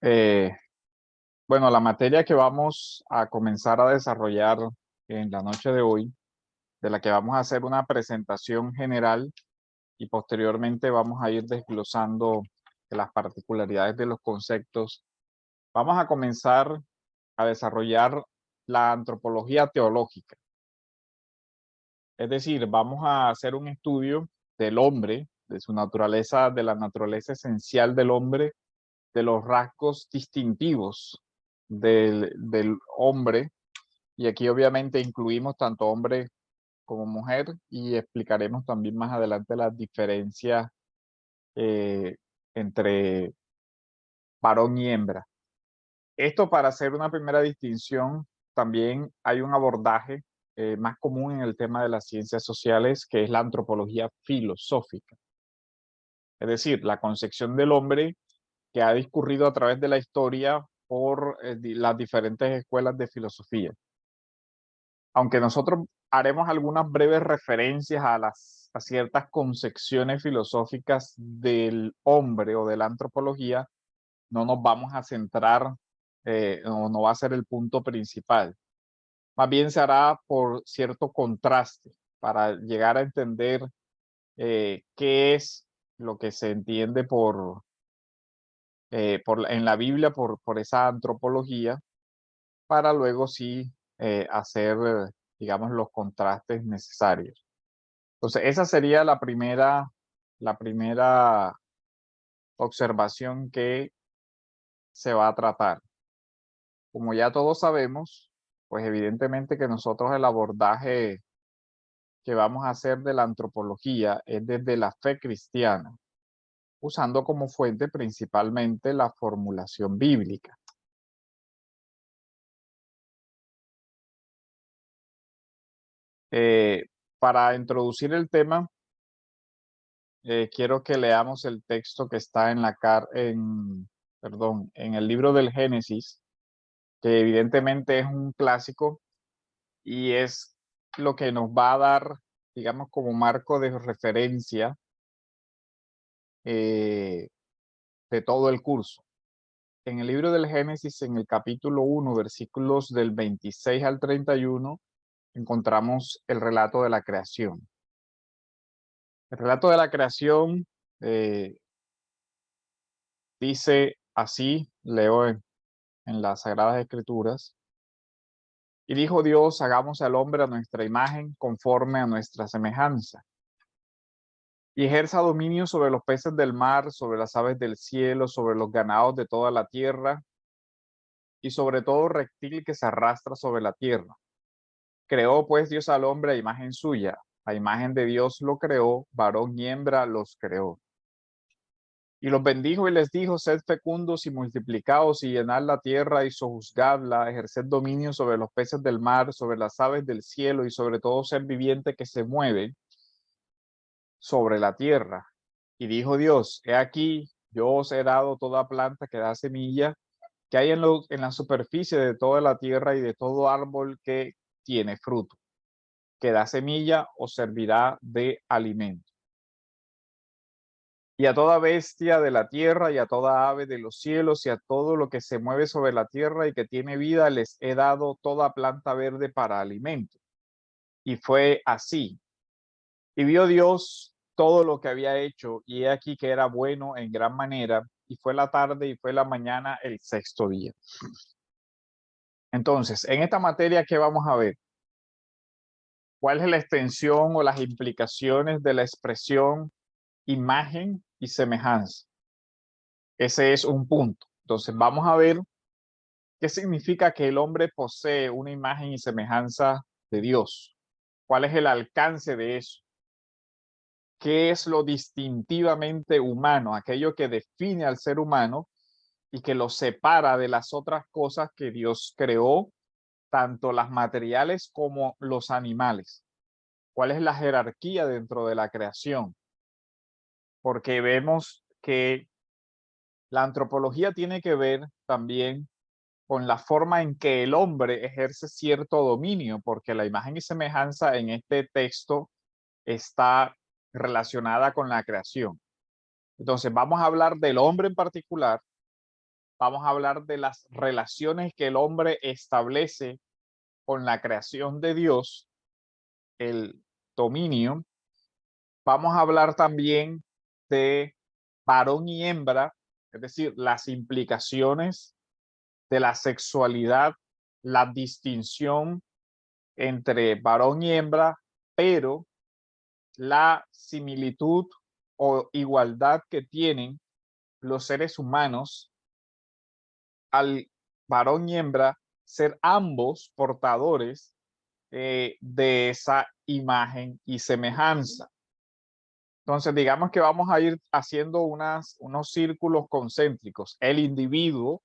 Eh, bueno, la materia que vamos a comenzar a desarrollar en la noche de hoy, de la que vamos a hacer una presentación general y posteriormente vamos a ir desglosando las particularidades de los conceptos, vamos a comenzar a desarrollar la antropología teológica. Es decir, vamos a hacer un estudio del hombre, de su naturaleza, de la naturaleza esencial del hombre, de los rasgos distintivos del hombre, y aquí obviamente incluimos tanto hombre como mujer y explicaremos también más adelante las diferencias eh, entre varón y hembra. Esto para hacer una primera distinción, también hay un abordaje más común en el tema de las ciencias sociales, que es la antropología filosófica, es decir, la concepción del hombre que ha discurrido a través de la historia por las diferentes escuelas de filosofía. Aunque nosotros haremos algunas breves referencias a ciertas concepciones filosóficas del hombre o de la antropología, no nos vamos a centrar, o no va a ser el punto principal. Más bien se hará por cierto contraste para llegar a entender qué es lo que se entiende en la Biblia por esa antropología, para luego sí hacer, digamos, los contrastes necesarios. Entonces, esa sería la primera observación que se va a tratar. Como ya todos sabemos, pues evidentemente que nosotros el abordaje que vamos a hacer de la antropología es desde la fe cristiana, usando como fuente principalmente la formulación bíblica. Eh, para introducir el tema, quiero que leamos el texto que está en el libro del Génesis, que evidentemente es un clásico y es lo que nos va a dar, digamos, como marco de referencia eh, de todo el curso. En el libro del Génesis, en el capítulo 1, versículos del 26 al 31, encontramos el relato de la creación. El relato de la creación eh, dice así, leo en las Sagradas Escrituras: y dijo Dios, hagamos al hombre a nuestra imagen, conforme a nuestra semejanza, y ejerza dominio sobre los peces del mar, sobre las aves del cielo, sobre los ganados de toda la tierra, y sobre todo reptil que se arrastra sobre la tierra. Creó pues Dios al hombre a imagen suya, a imagen de Dios lo creó, varón y hembra los creó. Y los bendijo y les dijo: sed fecundos y multiplicaos y llenad la tierra y sojuzgadla, ejerced dominio sobre los peces del mar, sobre las aves del cielo y sobre todo ser viviente que se mueve sobre la tierra. Y dijo Dios: he aquí, yo os he dado toda planta que da semilla, que hay en la superficie de toda la tierra, y de todo árbol que tiene fruto, que da semilla, os servirá de alimento. Y a toda bestia de la tierra, y a toda ave de los cielos, y a todo lo que se mueve sobre la tierra y que tiene vida, les he dado toda planta verde para alimento. Y fue así. Y vio Dios todo lo que había hecho, y he aquí que era bueno en gran manera, y fue la tarde y fue la mañana el sexto día. Entonces, en esta materia, ¿qué vamos a ver? ¿Cuál es la extensión o las implicaciones de la expresión imagen y semejanza? Ese es un punto. Entonces, vamos a ver qué significa que el hombre posee una imagen y semejanza de Dios. ¿Cuál es el alcance de eso? ¿Qué es lo distintivamente humano? Aquello que define al ser humano y que lo separa de las otras cosas que Dios creó, tanto las materiales como los animales. ¿Cuál es la jerarquía dentro de la creación? Porque vemos que la antropología tiene que ver también con la forma en que el hombre ejerce cierto dominio, porque la imagen y semejanza en este texto está relacionada con la creación. Entonces, vamos a hablar del hombre en particular, vamos a hablar de las relaciones que el hombre establece con la creación de Dios, el dominio. Vamos a hablar también de varón y hembra, es decir, las implicaciones de la sexualidad, la distinción entre varón y hembra, pero la similitud o igualdad que tienen los seres humanos al varón y hembra ser ambos portadores de esa imagen y semejanza. Entonces, digamos que vamos a ir haciendo unos círculos concéntricos. El individuo,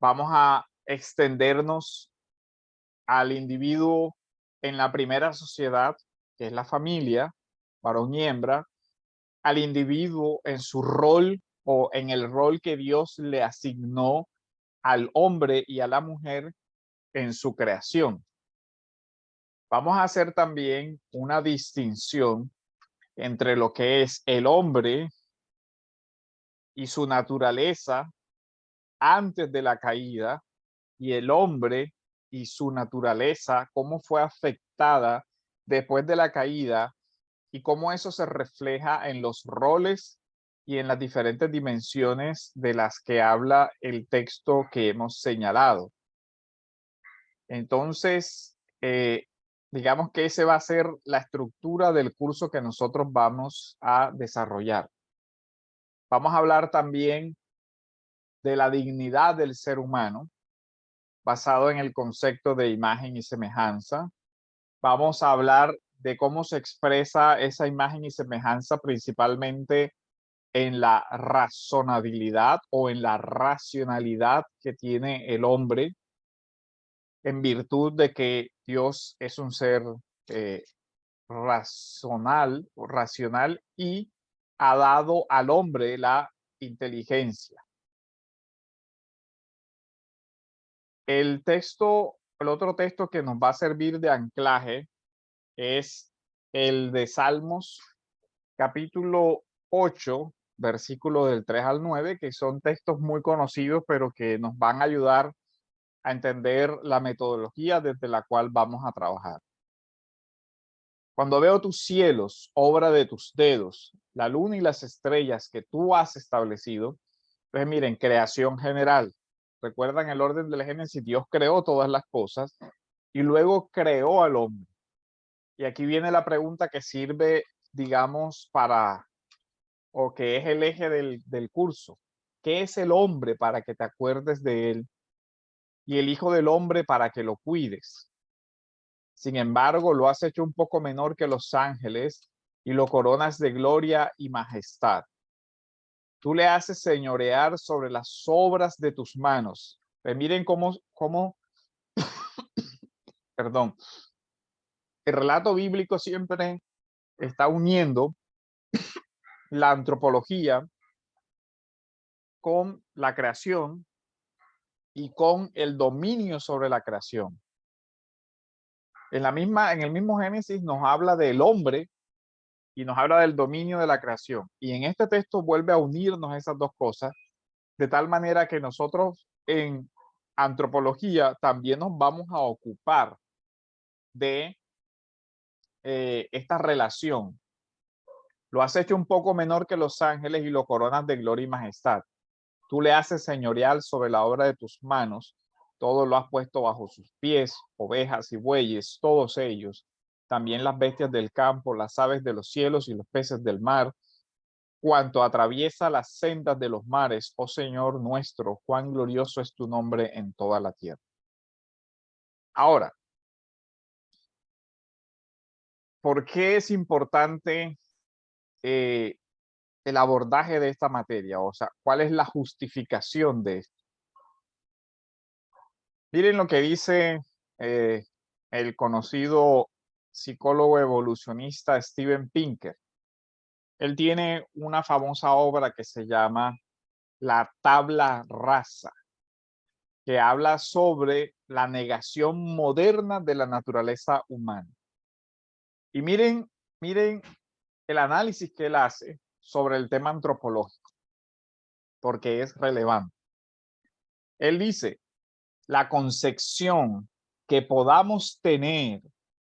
vamos a extendernos al individuo en la primera sociedad, que es la familia, varón y hembra, al individuo en su rol o en el rol que Dios le asignó al hombre y a la mujer en su creación. Vamos a hacer también una distinción entre lo que es el hombre y su naturaleza antes de la caída y el hombre y su naturaleza, cómo fue afectada después de la caída y cómo eso se refleja en los roles y en las diferentes dimensiones de las que habla el texto que hemos señalado. Entonces, digamos que esa va a ser la estructura del curso que nosotros vamos a desarrollar. Vamos a hablar también de la dignidad del ser humano, basado en el concepto de imagen y semejanza. Vamos a hablar de cómo se expresa esa imagen y semejanza principalmente en la razonabilidad o en la racionalidad que tiene el hombre en virtud de que Dios es un ser eh, racional y ha dado al hombre la inteligencia. El otro texto que nos va a servir de anclaje es el de Salmos, capítulo 8, versículos del 3 al 9, que son textos muy conocidos, pero que nos van a ayudar a entender la metodología desde la cual vamos a trabajar. Cuando veo tus cielos, obra de tus dedos, la luna y las estrellas que tú has establecido, pues miren, creación general. Recuerdan el orden del Génesis, Dios creó todas las cosas y luego creó al hombre. Y aquí viene la pregunta que sirve, digamos, o que es el eje del curso. ¿Qué es el hombre para que te acuerdes de él? Y el hijo del hombre para que lo cuides. Sin embargo, lo has hecho un poco menor que los ángeles y lo coronas de gloria y majestad. Tú le haces señorear sobre las obras de tus manos. Pues miren perdón, el relato bíblico siempre está uniendo la antropología con la creación y con el dominio sobre la creación. En el mismo Génesis nos habla del hombre y nos habla del dominio de la creación. Y en este texto vuelve a unirnos esas dos cosas, de tal manera que nosotros en antropología también nos vamos a ocupar de esta relación. Lo has hecho un poco menor que los ángeles y lo coronas de gloria y majestad. Tú le haces señorial sobre la obra de tus manos, todo lo has puesto bajo sus pies, ovejas y bueyes, todos ellos, también las bestias del campo, las aves de los cielos y los peces del mar, cuanto atraviesa las sendas de los mares, oh Señor nuestro, cuán glorioso es tu nombre en toda la tierra. Ahora, ¿por qué es importante el abordaje de esta materia? O sea, ¿cuál es la justificación de esto? Miren lo que dice eh, el conocido psicólogo evolucionista Steven Pinker. Él tiene una famosa obra que se llama La tabla rasa, que habla sobre la negación moderna de la naturaleza humana. Y miren el análisis que él hace sobre el tema antropológico. porque es relevante. Él dice, la concepción que podamos tener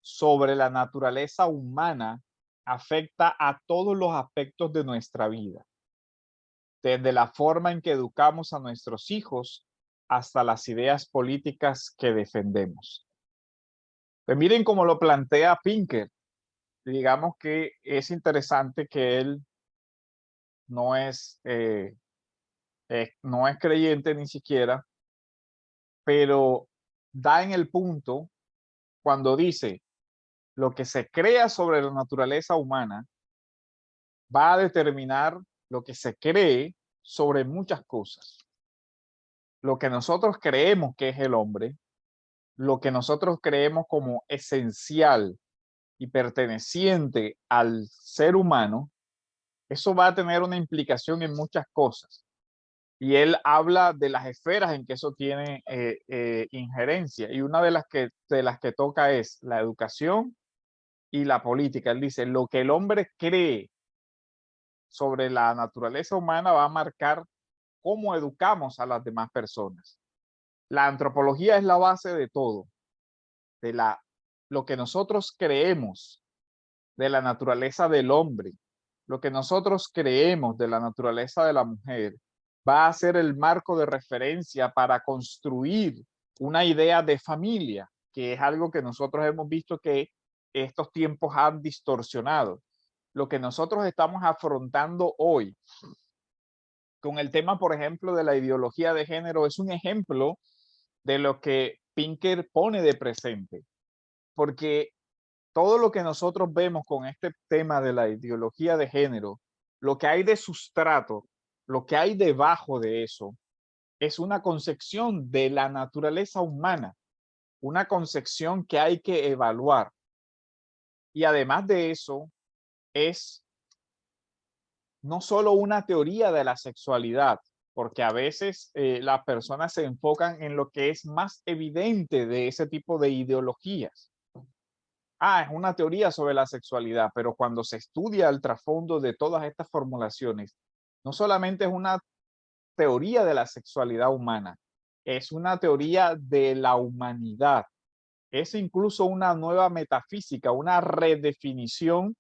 sobre la naturaleza humana afecta a todos los aspectos de nuestra vida, desde la forma en que educamos a nuestros hijos hasta las ideas políticas que defendemos. Pues miren cómo lo plantea Pinker. Digamos que es interesante que él no no es creyente ni siquiera, pero da en el punto cuando dice, lo que se crea sobre la naturaleza humana va a determinar lo que se cree sobre muchas cosas. Lo que nosotros creemos que es el hombre, lo que nosotros creemos como esencial y perteneciente al ser humano, eso va a tener una implicación en muchas cosas. Y él habla de las esferas en que eso tiene injerencia. Y una de las que toca es la educación y la política. Él dice, lo que el hombre cree sobre la naturaleza humana va a marcar cómo educamos a las demás personas. La antropología es la base de todo, de lo que nosotros creemos de la naturaleza del hombre, lo que nosotros creemos de la naturaleza de la mujer, va a ser el marco de referencia para construir una idea de familia, que es algo que nosotros hemos visto que estos tiempos han distorsionado. Lo que nosotros estamos afrontando hoy con el tema, por ejemplo, de la ideología de género, es un ejemplo de lo que Pinker pone de presente, porque todo lo que nosotros vemos con este tema de la ideología de género, lo que hay de sustrato, lo que hay debajo de eso, es una concepción de la naturaleza humana, una concepción que hay que evaluar. Y además de eso, es no solo una teoría de la sexualidad, porque a veces las personas se enfocan en lo que es más evidente de ese tipo de ideologías. Es una teoría sobre la sexualidad, pero cuando se estudia el trasfondo de todas estas formulaciones, no solamente es una teoría de la sexualidad humana, es una teoría de la humanidad, es incluso una nueva metafísica, una redefinición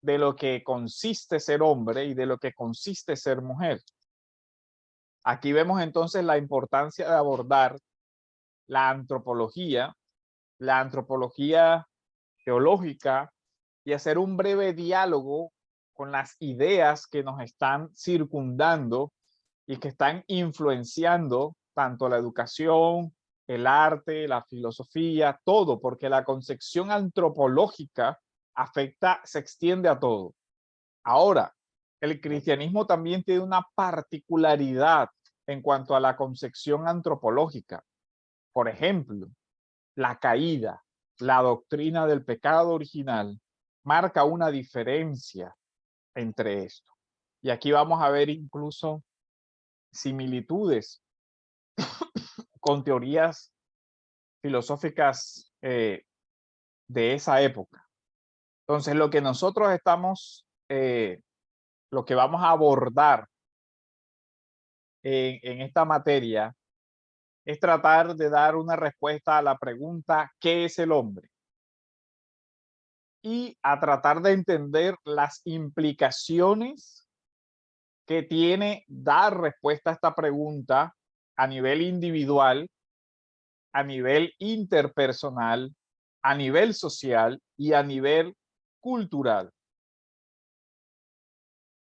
de lo que consiste ser hombre y de lo que consiste ser mujer. Aquí vemos entonces la importancia de abordar la antropología teológica, y hacer un breve diálogo con las ideas que nos están circundando y que están influenciando tanto la educación, el arte, la filosofía, todo, porque la concepción antropológica afecta, se extiende a todo. Ahora, el cristianismo también tiene una particularidad en cuanto a la concepción antropológica. Por ejemplo, la caída, la doctrina del pecado original, marca una diferencia entre esto. Y aquí vamos a ver incluso similitudes con teorías filosóficas de esa época. Entonces, lo que nosotros lo que vamos a abordar en esta materia es tratar de dar una respuesta a la pregunta, ¿qué es el hombre? Y a tratar de entender las implicaciones que tiene dar respuesta a esta pregunta a nivel individual, a nivel interpersonal, a nivel social y a nivel cultural.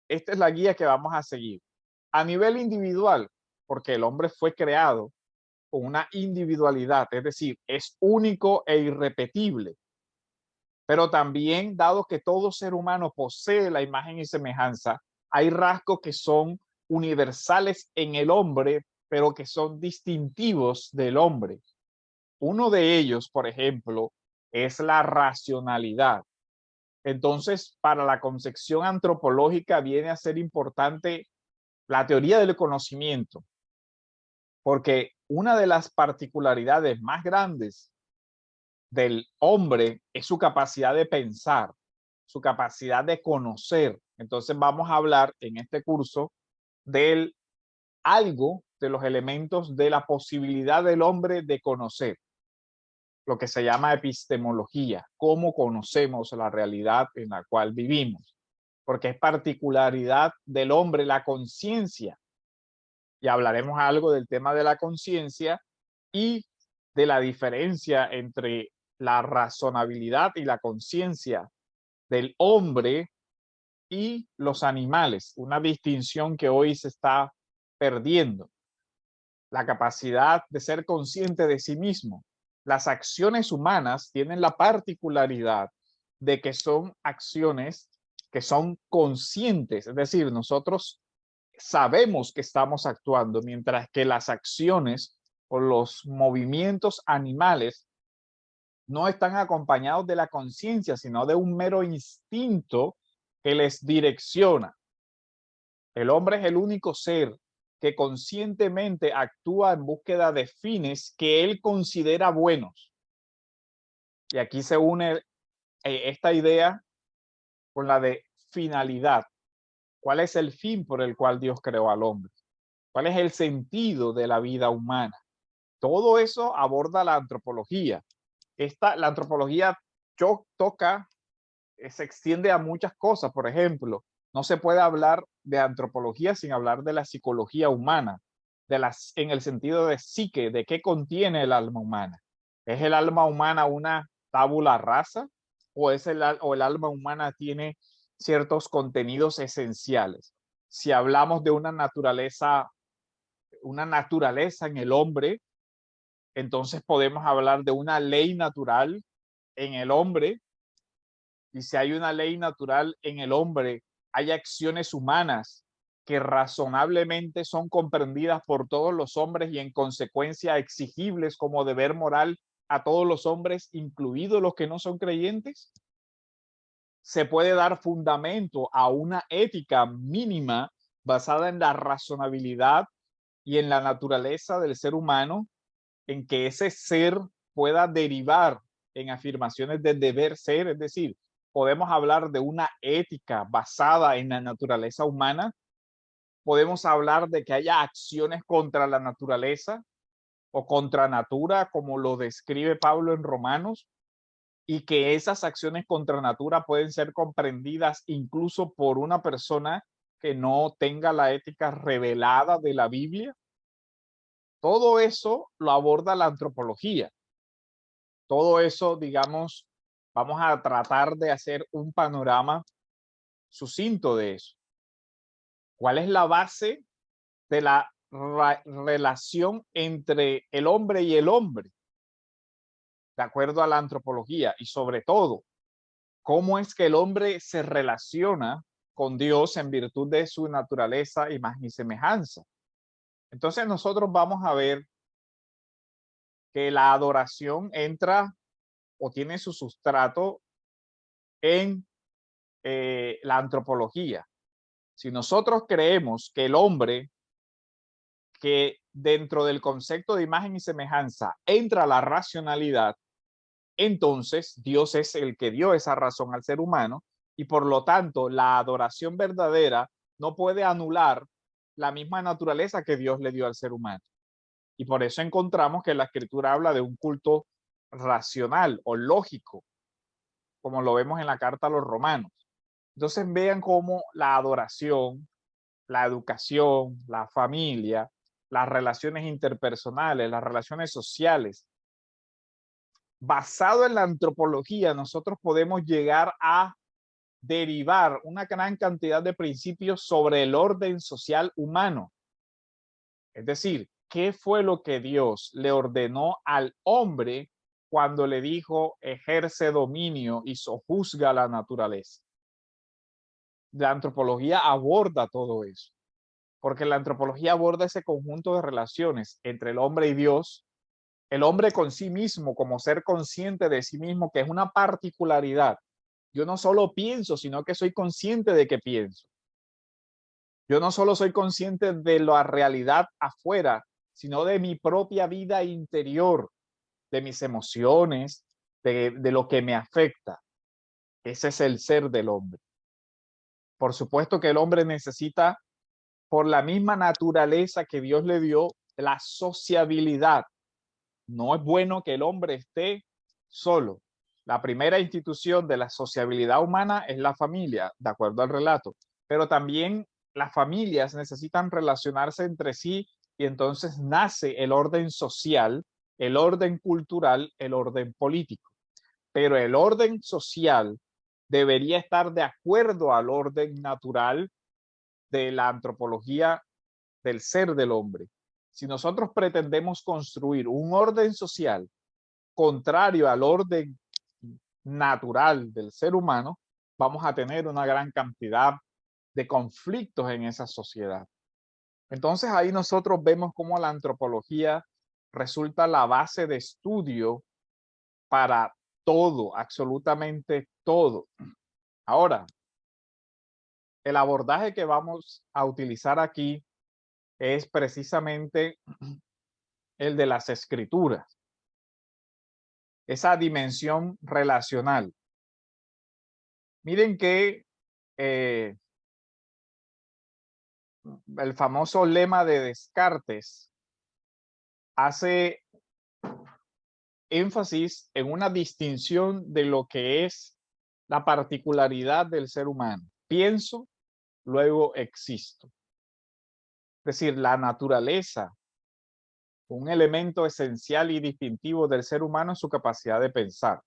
Esta es la guía que vamos a seguir. A nivel individual, porque el hombre fue creado con una individualidad, es decir, es único e irrepetible. Pero también, dado que todo ser humano posee la imagen y semejanza, hay rasgos que son universales en el hombre, pero que son distintivos del hombre. Uno de ellos, por ejemplo, es la racionalidad. Entonces, para la concepción antropológica viene a ser importante la teoría del conocimiento, porque una de las particularidades más grandes del hombre es su capacidad de pensar, su capacidad de conocer. Entonces vamos a hablar en este curso del algo de los elementos de la posibilidad del hombre de conocer, lo que se llama epistemología, cómo conocemos la realidad en la cual vivimos, porque es particularidad del hombre la conciencia. Y hablaremos algo del tema de la conciencia y de la diferencia entre la razonabilidad y la conciencia del hombre y los animales, una distinción que hoy se está perdiendo. La capacidad de ser consciente de sí mismo. Las acciones humanas tienen la particularidad de que son acciones que son conscientes, es decir, nosotros sabemos que estamos actuando, mientras que las acciones o los movimientos animales no están acompañados de la conciencia, sino de un mero instinto que les direcciona. El hombre es el único ser que conscientemente actúa en búsqueda de fines que él considera buenos. Y aquí se une esta idea con la de finalidad. ¿Cuál es el fin por el cual Dios creó al hombre? ¿Cuál es el sentido de la vida humana? Todo eso aborda la antropología. La antropología toca, se extiende a muchas cosas. Por ejemplo, no se puede hablar de antropología sin hablar de la psicología humana, en el sentido de psique, de qué contiene el alma humana. ¿Es el alma humana una tabula rasa o el alma humana tiene ciertos contenidos esenciales? Si hablamos de una naturaleza en el hombre, entonces podemos hablar de una ley natural en el hombre. Y si hay una ley natural en el hombre, hay acciones humanas que razonablemente son comprendidas por todos los hombres y en consecuencia exigibles como deber moral a todos los hombres, incluidos los que no son creyentes. Se puede dar fundamento a una ética mínima basada en la razonabilidad y en la naturaleza del ser humano, en que ese ser pueda derivar en afirmaciones de deber ser, es decir, podemos hablar de una ética basada en la naturaleza humana, podemos hablar de que haya acciones contra la naturaleza o contra natura, como lo describe Pablo en Romanos, y que esas acciones contra natura pueden ser comprendidas incluso por una persona que no tenga la ética revelada de la Biblia. Todo eso lo aborda la antropología. Todo eso, digamos, vamos a tratar de hacer un panorama sucinto de eso. ¿Cuál es la base de la relación entre el hombre y el hombre, de acuerdo a la antropología? Y sobre todo, ¿cómo es que el hombre se relaciona con Dios en virtud de su naturaleza, imagen y semejanza? Entonces nosotros vamos a ver que la adoración entra o tiene su sustrato en la antropología. Si nosotros creemos que el hombre, que dentro del concepto de imagen y semejanza entra la racionalidad, entonces Dios es el que dio esa razón al ser humano y por lo tanto la adoración verdadera no puede anular la misma naturaleza que Dios le dio al ser humano. Y por eso encontramos que la escritura habla de un culto racional o lógico, como lo vemos en la carta a los romanos. Entonces vean cómo la adoración, la educación, la familia, las relaciones interpersonales, las relaciones sociales, basado en la antropología, nosotros podemos llegar a derivar una gran cantidad de principios sobre el orden social humano. Es decir, ¿qué fue lo que Dios le ordenó al hombre cuando le dijo ejerce dominio y sojuzga la naturaleza? La antropología aborda todo eso, porque la antropología aborda ese conjunto de relaciones entre el hombre y Dios, el hombre con sí mismo como ser consciente de sí mismo, que es una particularidad. Yo no solo pienso, sino que soy consciente de que pienso. Yo no solo soy consciente de la realidad afuera, sino de mi propia vida interior, de mis emociones, de lo que me afecta. Ese es el ser del hombre. Por supuesto que el hombre necesita por la misma naturaleza que Dios le dio, la sociabilidad. No es bueno que el hombre esté solo. La primera institución de la sociabilidad humana es la familia, de acuerdo al relato. Pero también las familias necesitan relacionarse entre sí y entonces nace el orden social, el orden cultural, el orden político. Pero el orden social debería estar de acuerdo al orden natural de la antropología del ser del hombre. Si nosotros pretendemos construir un orden social contrario al orden natural del ser humano, vamos a tener una gran cantidad de conflictos en esa sociedad. Entonces ahí nosotros vemos cómo la antropología resulta la base de estudio para todo, absolutamente todo. Ahora, el abordaje que vamos a utilizar aquí es precisamente el de las escrituras, esa dimensión relacional. Miren que el famoso lema de Descartes hace énfasis en una distinción de lo que es la particularidad del ser humano. Pienso, luego existo. Es decir, la naturaleza, un elemento esencial y distintivo del ser humano es su capacidad de pensar.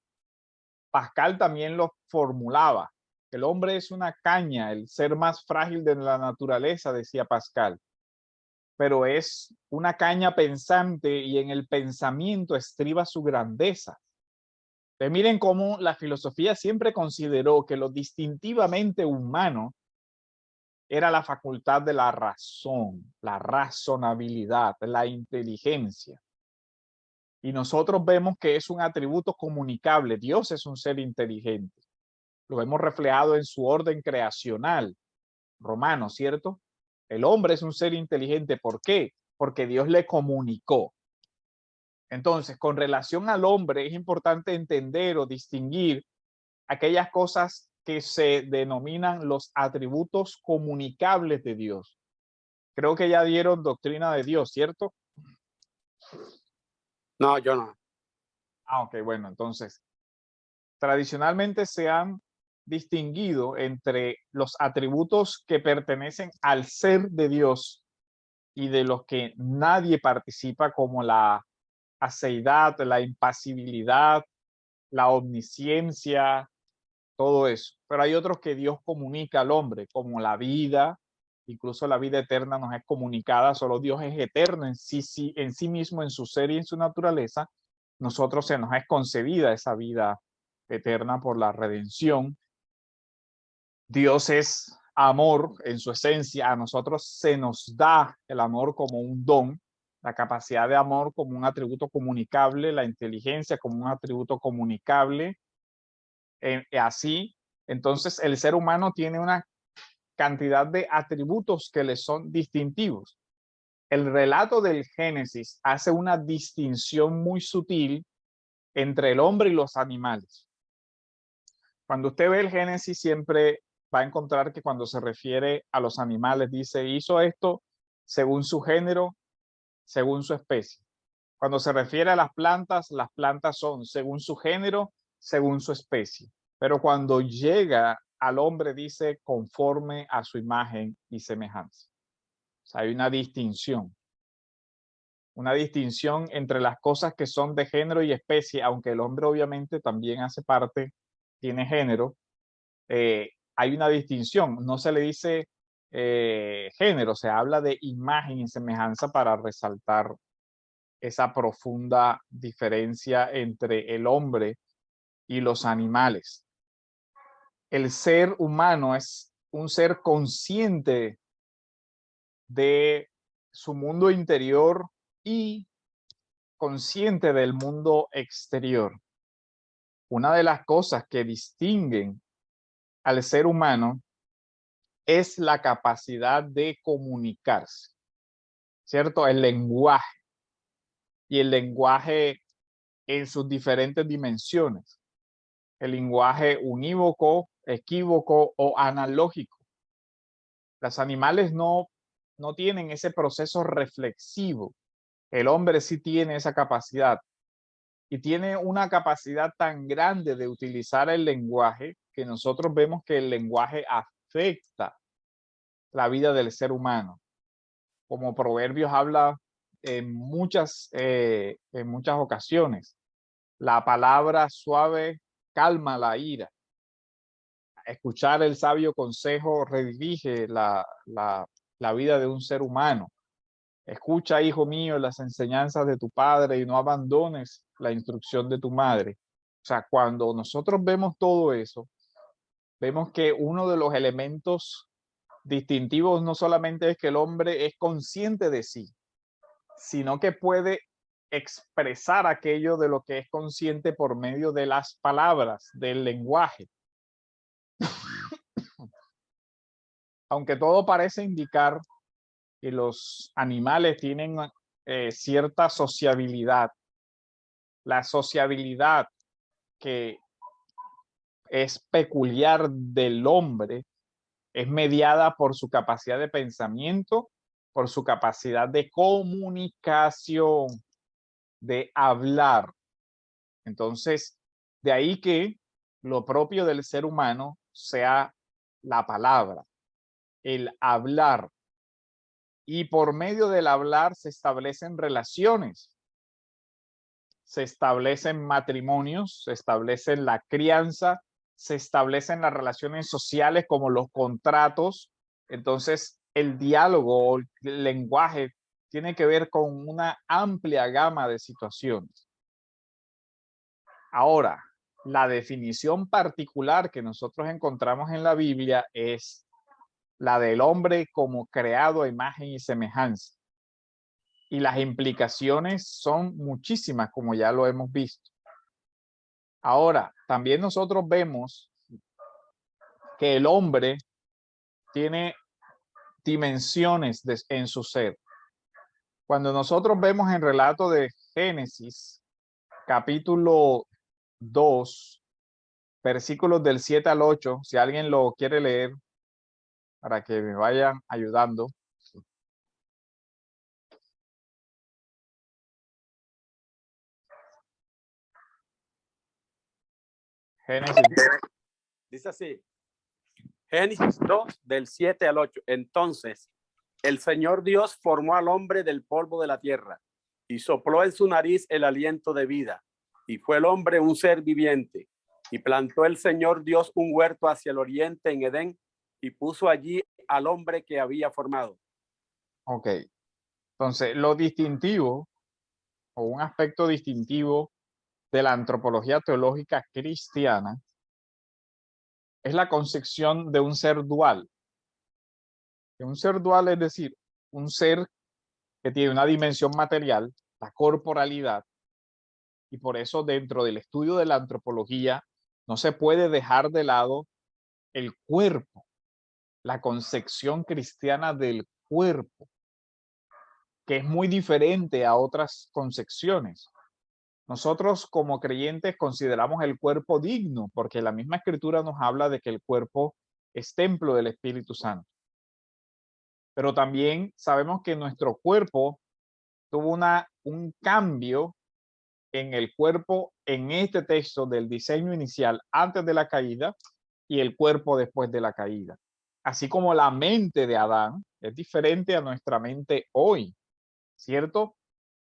Pascal también lo formulaba. El hombre es una caña, el ser más frágil de la naturaleza, decía Pascal, pero es una caña pensante y en el pensamiento estriba su grandeza. Entonces, miren cómo la filosofía siempre consideró que lo distintivamente humano era la facultad de la razón, la razonabilidad, la inteligencia. Y nosotros vemos que es un atributo comunicable. Dios es un ser inteligente. Lo vemos reflejado en su orden creacional romano, ¿cierto? El hombre es un ser inteligente. ¿Por qué? Porque Dios le comunicó. Entonces, con relación al hombre, es importante entender o distinguir aquellas cosas que se denominan los atributos comunicables de Dios. Creo que ya dieron doctrina de Dios, ¿cierto? No, yo no. Ah, ok, bueno, entonces, tradicionalmente se han distinguido entre los atributos que pertenecen al ser de Dios y de los que nadie participa, como la aceidad, la impasibilidad, la omnisciencia, todo eso. Pero hay otros que Dios comunica al hombre, como la vida, incluso la vida eterna nos es comunicada, solo Dios es eterno en sí mismo, en su ser y en su naturaleza. Nosotros se nos es concebida esa vida eterna por la redención. Dios es amor en su esencia, a nosotros se nos da el amor como un don, la capacidad de amor como un atributo comunicable, la inteligencia como un atributo comunicable, así. Entonces el ser humano tiene una cantidad de atributos que le son distintivos. El relato del Génesis hace una distinción muy sutil entre el hombre y los animales. Cuando usted ve el Génesis, siempre va a encontrar que cuando se refiere a los animales, dice, hizo esto según su género, según su especie. Cuando se refiere a las plantas son según su género, según su especie. Pero cuando llega al hombre, dice conforme a su imagen y semejanza. O sea, hay una distinción entre las cosas que son de género y especie, aunque el hombre obviamente también hace parte, tiene género, hay una distinción, no se le dice género, se habla de imagen y semejanza para resaltar esa profunda diferencia entre el hombre y los animales. El ser humano es un ser consciente de su mundo interior y consciente del mundo exterior. Una de las cosas que distinguen al ser humano es la capacidad de comunicarse, ¿cierto? El lenguaje, y el lenguaje en sus diferentes dimensiones. El lenguaje unívoco, equívoco o analógico. Los animales no no tienen ese proceso reflexivo. El hombre sí tiene esa capacidad y tiene una capacidad tan grande de utilizar el lenguaje que nosotros vemos que el lenguaje afecta la vida del ser humano. Como Proverbios habla en muchas ocasiones, la palabra suave calma la ira. Escuchar el sabio consejo redirige la vida de un ser humano. Escucha, hijo mío, las enseñanzas de tu padre y no abandones la instrucción de tu madre. O sea, cuando nosotros vemos todo eso, vemos que uno de los elementos distintivos no solamente es que el hombre es consciente de sí, sino que puede expresar aquello de lo que es consciente por medio de las palabras, del lenguaje. Aunque todo parece indicar que los animales tienen cierta sociabilidad, la sociabilidad que es peculiar del hombre es mediada por su capacidad de pensamiento, por su capacidad de comunicación, de hablar. Entonces, de ahí que lo propio del ser humano sea la palabra, el hablar. Y por medio del hablar se establecen relaciones, se establecen matrimonios, se establecen la crianza, se establecen las relaciones sociales como los contratos. Entonces, el diálogo, el lenguaje, tiene que ver con una amplia gama de situaciones. Ahora, la definición particular que nosotros encontramos en la Biblia es la del hombre como creado a imagen y semejanza. Y las implicaciones son muchísimas, como ya lo hemos visto. Ahora, también nosotros vemos que el hombre tiene dimensiones en su ser. Cuando nosotros vemos el relato de Génesis, capítulo 2, versículos del 7 al 8, si alguien lo quiere leer, para que me vayan ayudando. Génesis. Dice así, Génesis 2, del 7 al 8. Entonces, el Señor Dios formó al hombre del polvo de la tierra y sopló en su nariz el aliento de vida, y fue el hombre un ser viviente. Y plantó el Señor Dios un huerto hacia el oriente en Edén, y puso allí al hombre que había formado. Ok. Entonces, lo distintivo, o un aspecto distintivo de la antropología teológica cristiana, es la concepción de un ser dual. Un ser dual es decir, un ser que tiene una dimensión material, la corporalidad, y por eso dentro del estudio de la antropología no se puede dejar de lado el cuerpo, la concepción cristiana del cuerpo, que es muy diferente a otras concepciones. Nosotros como creyentes consideramos el cuerpo digno, porque la misma escritura nos habla de que el cuerpo es templo del Espíritu Santo. Pero también sabemos que nuestro cuerpo tuvo un cambio en el cuerpo en este texto del diseño inicial antes de la caída y el cuerpo después de la caída. Así como la mente de Adán es diferente a nuestra mente hoy, ¿cierto?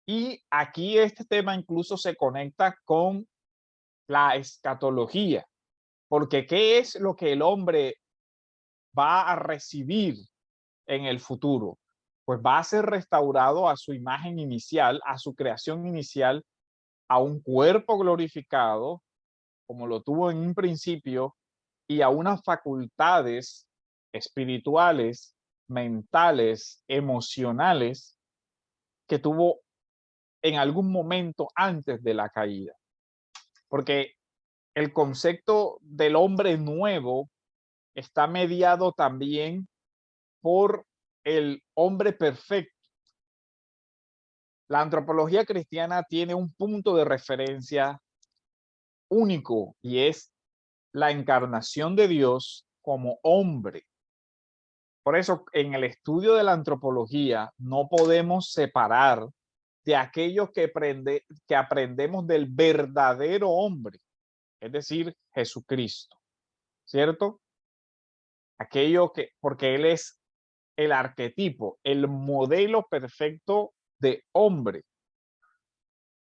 Y aquí este tema incluso se conecta con la escatología, porque ¿qué es lo que el hombre va a recibir en el futuro? Pues va a ser restaurado a su imagen inicial, a su creación inicial, a un cuerpo glorificado, como lo tuvo en un principio, y a unas facultades espirituales, mentales, emocionales, que tuvo en algún momento antes de la caída. Porque el concepto del hombre nuevo está mediado también por el hombre perfecto. La antropología cristiana tiene un punto de referencia único y es la encarnación de Dios como hombre. Por eso, en el estudio de la antropología, no podemos separar de aquello que aprendemos del verdadero hombre, es decir, Jesucristo, ¿cierto? Aquello que, porque Él es el arquetipo, el modelo perfecto de hombre.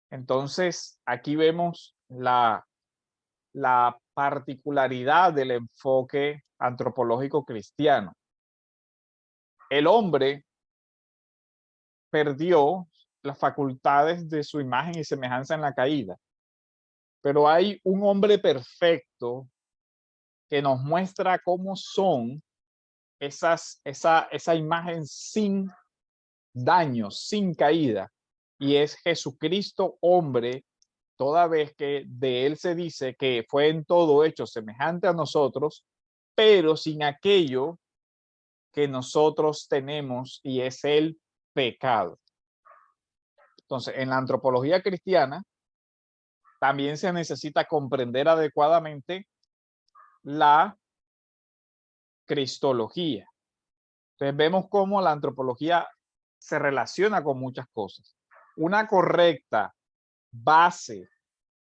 Entonces, aquí vemos la particularidad del enfoque antropológico cristiano. El hombre perdió las facultades de su imagen y semejanza en la caída, pero hay un hombre perfecto que nos muestra cómo son esa imagen sin daño, sin caída, y es Jesucristo hombre, toda vez que de él se dice que fue en todo hecho semejante a nosotros, pero sin aquello que nosotros tenemos, y es el pecado. Entonces, en la antropología cristiana también se necesita comprender adecuadamente la cristología. Entonces vemos cómo la antropología se relaciona con muchas cosas. Una correcta base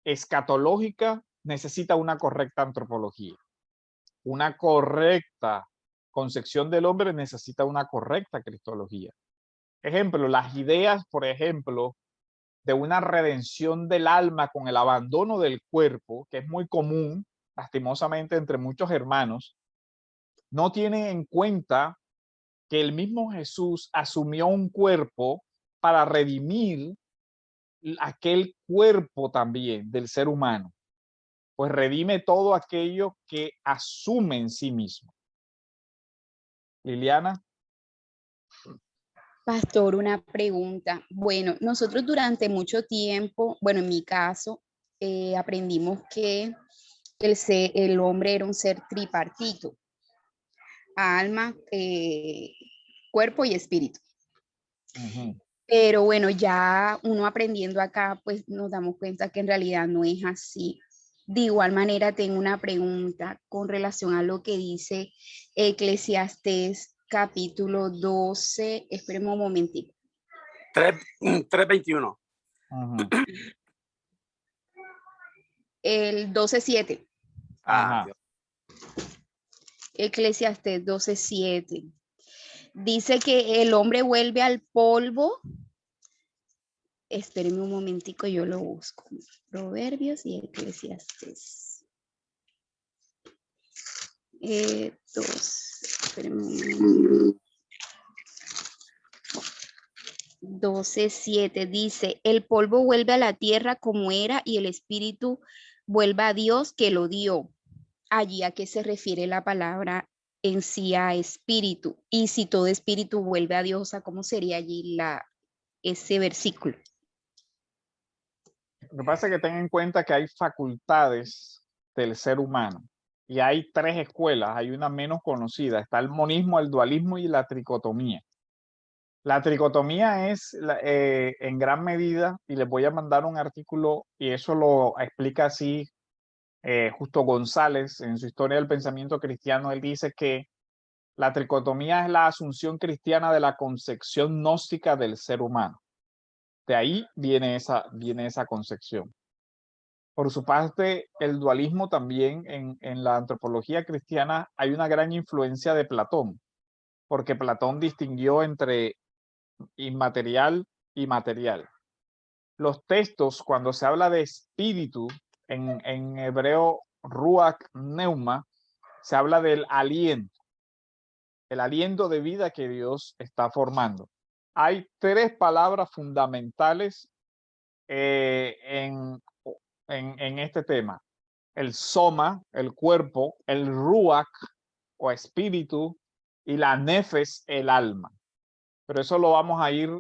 escatológica necesita una correcta antropología. Una correcta concepción del hombre necesita una correcta cristología. Ejemplo, las ideas, por ejemplo, de una redención del alma con el abandono del cuerpo, que es muy común, lastimosamente, entre muchos hermanos, no tienen en cuenta que el mismo Jesús asumió un cuerpo para redimir aquel cuerpo también del ser humano, pues redime todo aquello que asume en sí mismo. Liliana. Pastor, una pregunta. Bueno, nosotros durante mucho tiempo, bueno, en mi caso, aprendimos que el hombre era un ser tripartito, alma, cuerpo y espíritu. Pero bueno, ya uno aprendiendo acá, pues nos damos cuenta que en realidad no es así. De igual manera, tengo una pregunta con relación a lo que dice Eclesiastés capítulo 12, esperemos un momentito. 3:21. El 12:7. Ajá. Eclesiastés 12:7. Dice que el hombre vuelve al polvo. Espérenme un momentico, yo lo busco. Proverbios y Eclesiastés. 12:7 dice, el polvo vuelve a la tierra como era y el espíritu vuelve a Dios que lo dio. Allí a qué se refiere la palabra en sí a espíritu. Y si todo espíritu vuelve a Dios, ¿cómo sería allí ese versículo? Lo que pasa es que ten en cuenta que hay facultades del ser humano y hay tres escuelas, hay una menos conocida, está el monismo, el dualismo y la tricotomía. La tricotomía es en gran medida, y les voy a mandar un artículo y eso lo explica así Justo González en su Historia del Pensamiento Cristiano. Él dice que la tricotomía es la asunción cristiana de la concepción gnóstica del ser humano. De ahí viene esa concepción. Por su parte, el dualismo también en la antropología cristiana hay una gran influencia de Platón, porque Platón distinguió entre inmaterial y material. Los textos, cuando se habla de espíritu, en hebreo ruach neuma, se habla del aliento, el aliento de vida que Dios está formando. Hay tres palabras fundamentales en este tema: el soma, el cuerpo, el ruach o espíritu, y la nefes, el alma. Pero eso lo vamos a ir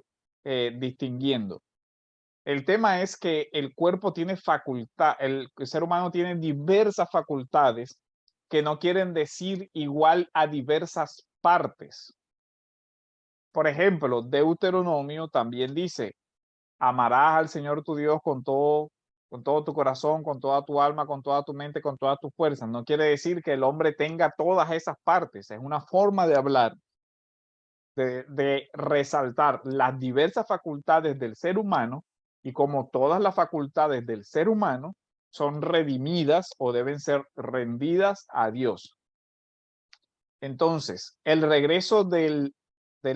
distinguiendo. El tema es que el cuerpo tiene el ser humano tiene diversas facultades que no quieren decir igual a diversas partes. Por ejemplo, Deuteronomio también dice: amarás al Señor tu Dios con todo tu corazón, con toda tu alma, con toda tu mente, con todas tus fuerzas. No quiere decir que el hombre tenga todas esas partes, es una forma de hablar. de resaltar las diversas facultades del ser humano y como todas las facultades del ser humano son redimidas o deben ser rendidas a Dios. Entonces, el regreso del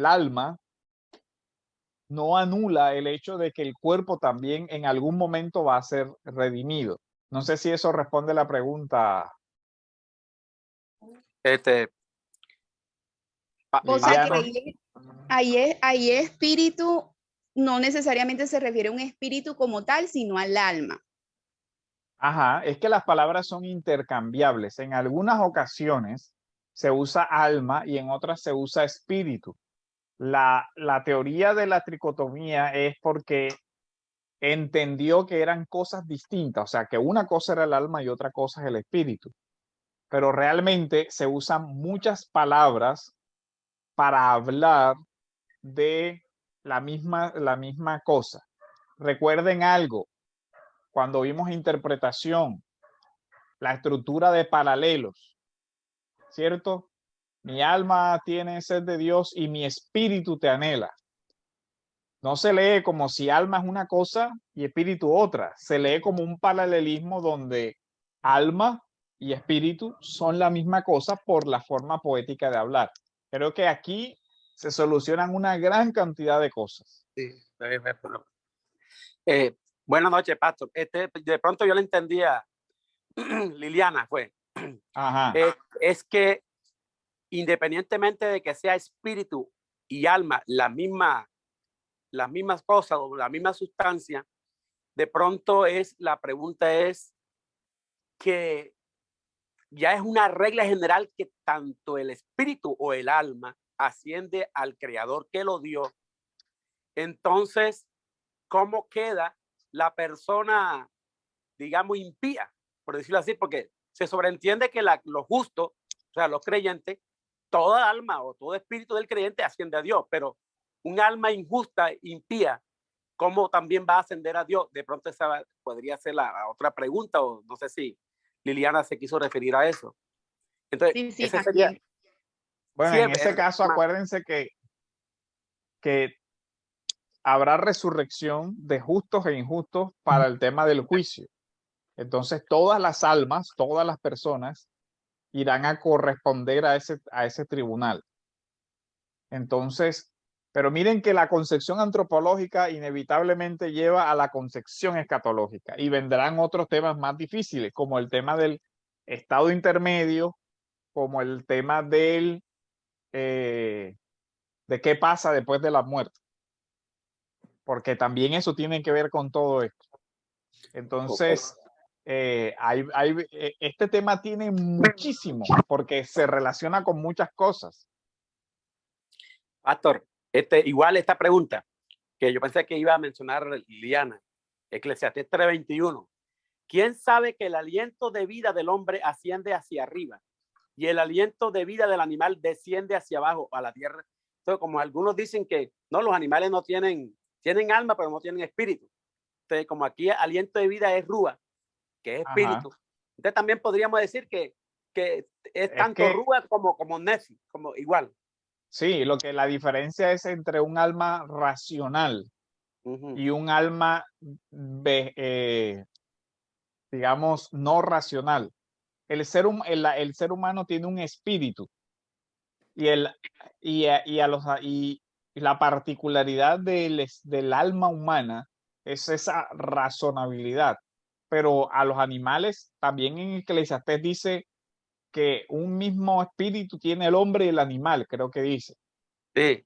alma no anula el hecho de que el cuerpo también en algún momento va a ser redimido. No sé si eso responde a la pregunta. O sea que Liliana. ahí espíritu no necesariamente se refiere a un espíritu como tal, sino al alma. Ajá, es que las palabras son intercambiables. En algunas ocasiones se usa alma y en otras se usa espíritu. La teoría de la tricotomía es porque entendió que eran cosas distintas, o sea, que una cosa era el alma y otra cosa es el espíritu. Pero realmente se usan muchas palabras para hablar de la misma cosa. Recuerden algo, cuando vimos interpretación, la estructura de paralelos, ¿cierto? Mi alma tiene sed de Dios y mi espíritu te anhela. No se lee como si alma es una cosa y espíritu otra. Se lee como un paralelismo donde alma y espíritu son la misma cosa por la forma poética de hablar. Creo que aquí se solucionan una gran cantidad de cosas. Sí, buenas noches, pastor. De pronto yo le entendía, Liliana fue. Ajá. Es que independientemente de que sea espíritu y alma las mismas cosas o la misma sustancia, de pronto la pregunta es que ya es una regla general que tanto el espíritu o el alma asciende al creador que lo dio. Entonces, ¿cómo queda la persona, digamos, impía, por decirlo así? Porque se sobreentiende que los justos, o sea, los creyentes, toda alma o todo espíritu del creyente asciende a Dios, pero un alma injusta, impía, ¿cómo también va a ascender a Dios? De pronto esa podría ser la otra pregunta, o no sé si Liliana se quiso referir a eso. Entonces, Sí, ese sería... también. Bueno, Sí, en ese caso, acuérdense que habrá resurrección de justos e injustos para el tema del juicio. Entonces, todas las almas, todas las personas irán a corresponder a ese tribunal. Entonces, pero miren que la concepción antropológica inevitablemente lleva a la concepción escatológica y vendrán otros temas más difíciles, como el tema del estado intermedio, como el tema de qué pasa después de la muerte, porque también eso tiene que ver con todo esto. Entonces, este tema tiene muchísimo, porque se relaciona con muchas cosas. Pastor, igual esta pregunta que yo pensé que iba a mencionar Liliana, Eclesiastés 3:21. ¿Quién sabe que el aliento de vida del hombre asciende hacia arriba y el aliento de vida del animal desciende hacia abajo a la tierra? Entonces, como algunos dicen que no, los animales no tienen alma, pero no tienen espíritu. Entonces, como aquí aliento de vida es rúa, que es espíritu, Ajá. entonces también podríamos decir que es tanto rúa como nefi, como igual. Sí, la diferencia es entre un alma racional y un alma, digamos, no racional. El ser humano tiene un espíritu y la particularidad del alma humana es esa razonabilidad. Pero a los animales, también en Eclesiastés dice que un mismo espíritu tiene el hombre y el animal, creo que dice. Sí.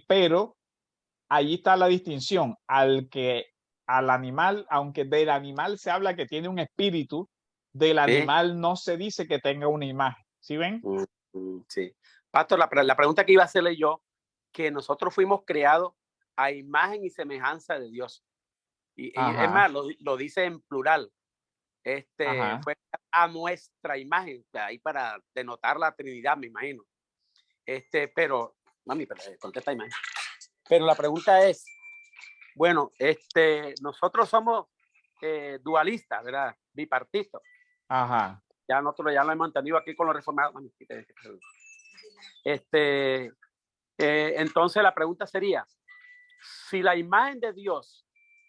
Pero ahí está la distinción, al animal, aunque del animal se habla que tiene un espíritu, del animal no se dice que tenga una imagen. ¿Sí ven? Sí. Pastor, la pregunta que iba a hacerle yo, que nosotros fuimos creados a imagen y semejanza de Dios. Y es más, lo dice en plural. Fue a nuestra imagen, ahí para denotar la Trinidad, me imagino. Pero, mami, contesta imagen. Pero la pregunta es, bueno, nosotros somos dualistas, ¿verdad? Bipartistas. Ajá. Ya nosotros ya lo hemos mantenido aquí con los reformados. Entonces la pregunta sería, si la imagen de Dios,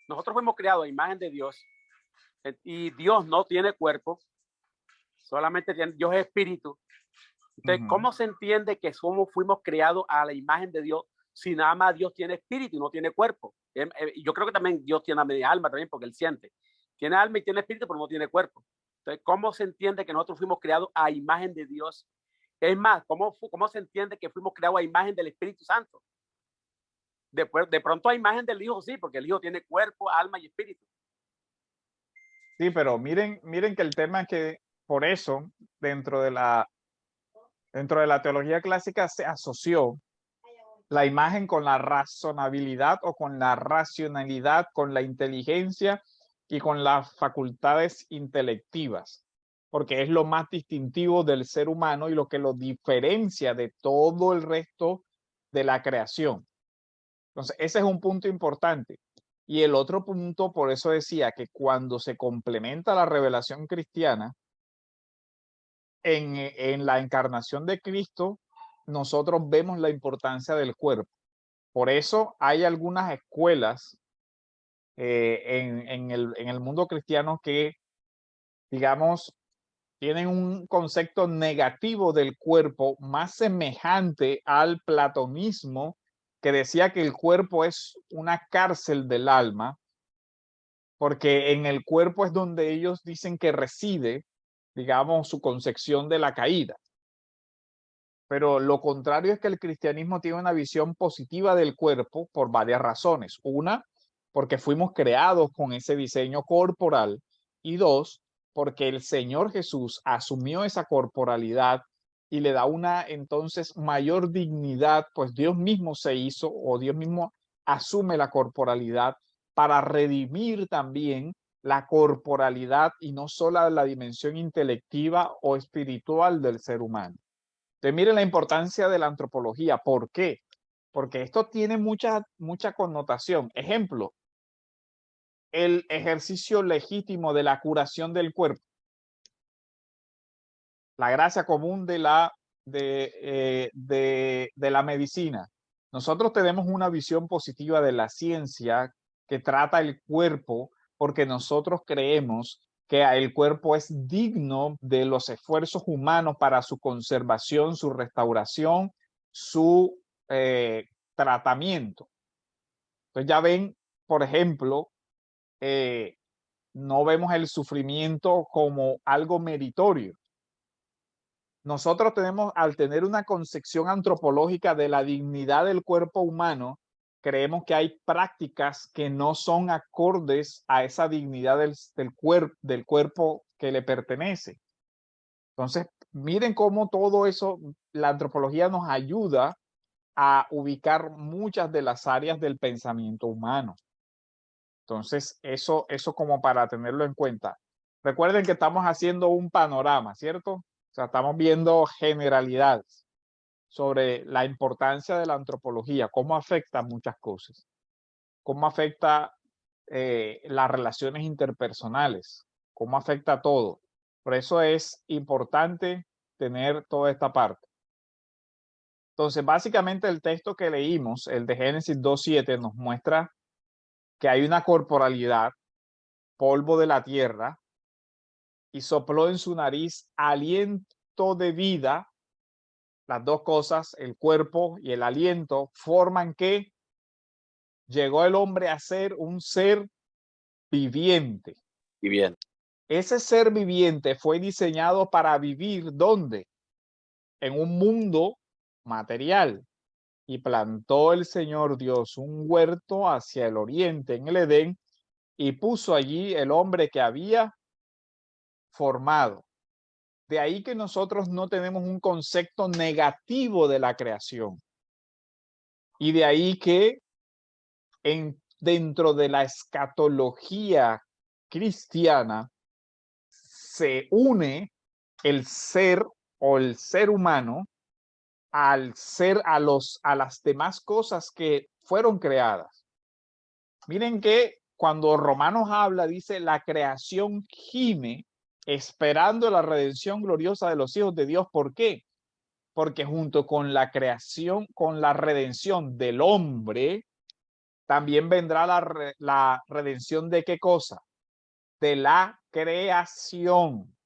nosotros fuimos creados a imagen de Dios, y Dios no tiene cuerpo, solamente Dios es espíritu. Entonces, ¿cómo se entiende que fuimos creados a la imagen de Dios si nada más Dios tiene espíritu y no tiene cuerpo? Yo creo que también Dios tiene alma también, porque Él siente. Tiene alma y tiene espíritu, pero no tiene cuerpo. Entonces, ¿cómo se entiende que nosotros fuimos creados a imagen de Dios? Es más, ¿cómo se entiende que fuimos creados a imagen del Espíritu Santo? De pronto a imagen del Hijo, sí, porque el Hijo tiene cuerpo, alma y espíritu. Sí, pero miren que el tema es que por eso dentro de la teología clásica se asoció la imagen con la razonabilidad o con la racionalidad, con la inteligencia y con las facultades intelectivas, porque es lo más distintivo del ser humano y lo que lo diferencia de todo el resto de la creación. Entonces, ese es un punto importante. Y el otro punto, por eso decía que cuando se complementa la revelación cristiana, en la encarnación de Cristo, nosotros vemos la importancia del cuerpo. Por eso hay algunas escuelas en el mundo cristiano que, digamos, tienen un concepto negativo del cuerpo más semejante al platonismo, que decía que el cuerpo es una cárcel del alma, porque en el cuerpo es donde ellos dicen que reside, digamos, su concepción de la caída. Pero lo contrario es que el cristianismo tiene una visión positiva del cuerpo por varias razones. Una, porque fuimos creados con ese diseño corporal. Y dos, porque el Señor Jesús asumió esa corporalidad y le da una entonces mayor dignidad, pues Dios mismo se hizo o Dios mismo asume la corporalidad para redimir también la corporalidad y no solo la dimensión intelectiva o espiritual del ser humano. Entonces, miren la importancia de la antropología. ¿Por qué? Porque esto tiene mucha connotación. Ejemplo, el ejercicio legítimo de la curación del cuerpo. La gracia común de la medicina. Nosotros tenemos una visión positiva de la ciencia que trata el cuerpo porque nosotros creemos que el cuerpo es digno de los esfuerzos humanos para su conservación, su restauración, su tratamiento. Entonces ya ven, por ejemplo, no vemos el sufrimiento como algo meritorio. Nosotros tenemos, al tener una concepción antropológica de la dignidad del cuerpo humano, creemos que hay prácticas que no son acordes a esa dignidad del cuerpo que le pertenece. Entonces, miren cómo todo eso, la antropología nos ayuda a ubicar muchas de las áreas del pensamiento humano. Entonces, eso como para tenerlo en cuenta. Recuerden que estamos haciendo un panorama, ¿cierto? O sea, estamos viendo generalidades sobre la importancia de la antropología, cómo afecta muchas cosas, cómo afecta las relaciones interpersonales, cómo afecta todo. Por eso es importante tener toda esta parte. Entonces, básicamente el texto que leímos, el de Génesis 2:7, nos muestra que hay una corporalidad, polvo de la tierra, y sopló en su nariz aliento de vida. Las dos cosas, el cuerpo y el aliento, forman que llegó el hombre a ser un ser viviente. Y bien. Ese ser viviente fue diseñado para vivir ¿dónde? En un mundo material. Y plantó el Señor Dios un huerto hacia el oriente en el Edén y puso allí el hombre que había formado. De ahí que nosotros no tenemos un concepto negativo de la creación. Y de ahí que dentro de la escatología cristiana se une el ser o el ser humano al ser a las demás cosas que fueron creadas. Miren que cuando Romanos habla, dice la creación gime esperando la redención gloriosa de los hijos de Dios. ¿Por qué? porque junto con la creación, con la redención del hombre, también vendrá la redención de ¿qué cosa? De la creación.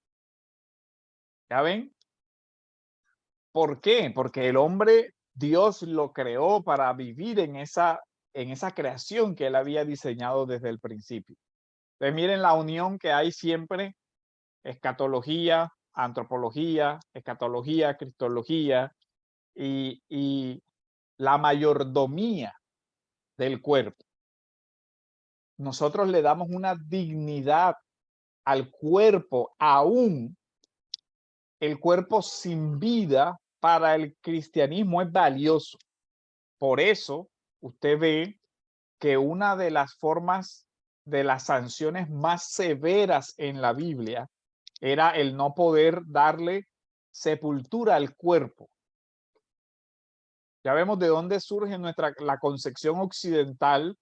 ¿Ya ven? ¿Por qué? Porque el hombre, Dios lo creó para vivir en esa creación que él había diseñado desde el principio. Entonces miren la unión que hay siempre, escatología, antropología, escatología, cristología y la mayordomía del cuerpo. Nosotros le damos una dignidad al cuerpo, aún el cuerpo sin vida para el cristianismo es valioso. Por eso usted ve que una de las formas de las sanciones más severas en la Biblia era el no poder darle sepultura al cuerpo. Ya vemos de dónde surge la concepción occidental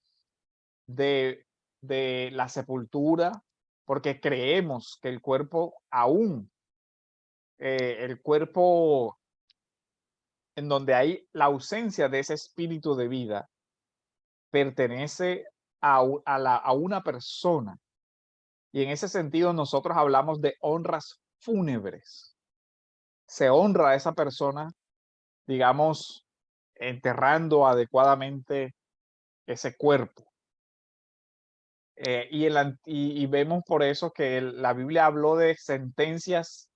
de la sepultura, porque creemos que el cuerpo aún, el cuerpo en donde hay la ausencia de ese espíritu de vida, pertenece a una persona. Y en ese sentido nosotros hablamos de honras fúnebres. Se honra a esa persona, digamos, enterrando adecuadamente ese cuerpo. Y vemos por eso que la Biblia habló de sentencias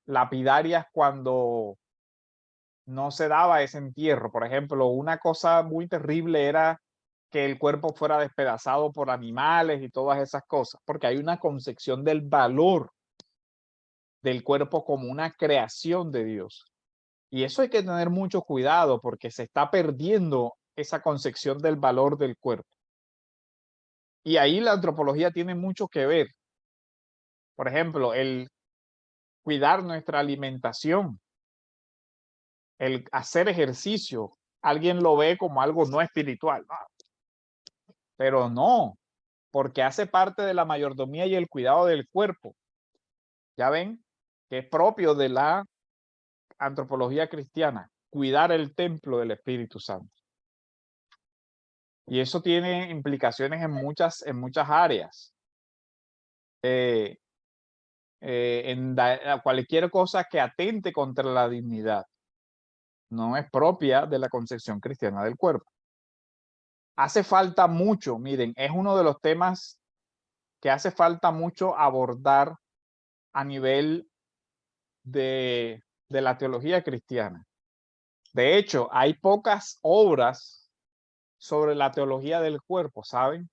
lapidarias cuando no se daba ese entierro. Por ejemplo, una cosa muy terrible era que el cuerpo fuera despedazado por animales y todas esas cosas, porque hay una concepción del valor del cuerpo como una creación de Dios. Y eso hay que tener mucho cuidado porque se está perdiendo esa concepción del valor del cuerpo. Y ahí la antropología tiene mucho que ver. Por ejemplo, el cuidar nuestra alimentación, el hacer ejercicio. Alguien lo ve como algo no espiritual, ¿no? Pero no, porque hace parte de la mayordomía y el cuidado del cuerpo. Ya ven que es propio de la antropología cristiana, cuidar el templo del Espíritu Santo. Y eso tiene implicaciones en muchas áreas. Cualquier cosa que atente contra la dignidad no es propia de la concepción cristiana del cuerpo. Hace falta mucho, miren, es uno de los temas que hace falta mucho abordar a nivel de la teología cristiana. De hecho, hay pocas obras sobre la teología del cuerpo, ¿saben?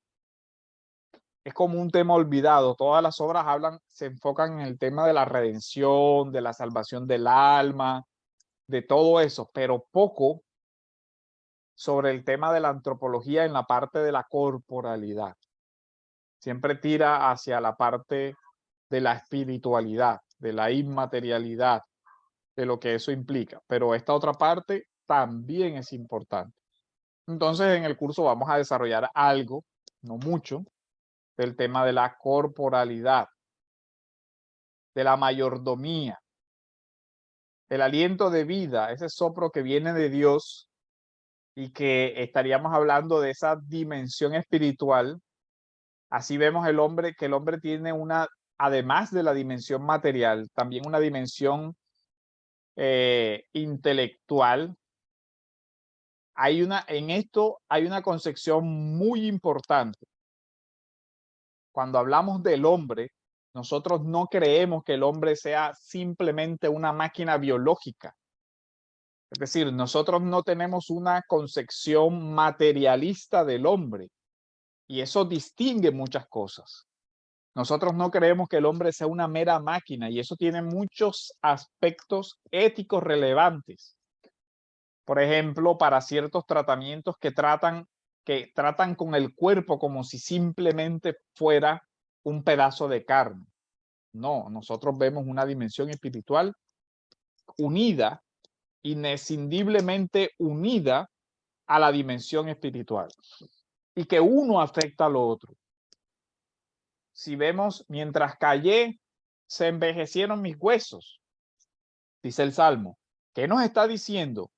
Es como un tema olvidado. Todas las obras se enfocan en el tema de la redención, de la salvación del alma, de todo eso, pero poco sobre el tema de la antropología en la parte de la corporalidad. Siempre tira hacia la parte de la espiritualidad, de la inmaterialidad, de lo que eso implica. Pero esta otra parte también es importante. Entonces, en el curso vamos a desarrollar algo, no mucho, del tema de la corporalidad, de la mayordomía, el aliento de vida, ese soplo que viene de Dios y que estaríamos hablando de esa dimensión espiritual. Así vemos que el hombre tiene además de la dimensión material, también una dimensión intelectual. En esto hay una concepción muy importante. Cuando hablamos del hombre, nosotros no creemos que el hombre sea simplemente una máquina biológica. Es decir, nosotros no tenemos una concepción materialista del hombre y eso distingue muchas cosas. Nosotros no creemos que el hombre sea una mera máquina y eso tiene muchos aspectos éticos relevantes. Por ejemplo, para ciertos tratamientos que tratan con el cuerpo como si simplemente fuera un pedazo de carne. No, nosotros vemos una dimensión espiritual unida, inescindiblemente unida a la dimensión espiritual y que uno afecta al otro. Si vemos, mientras callé, se envejecieron mis huesos, dice el Salmo. ¿Qué nos está diciendo?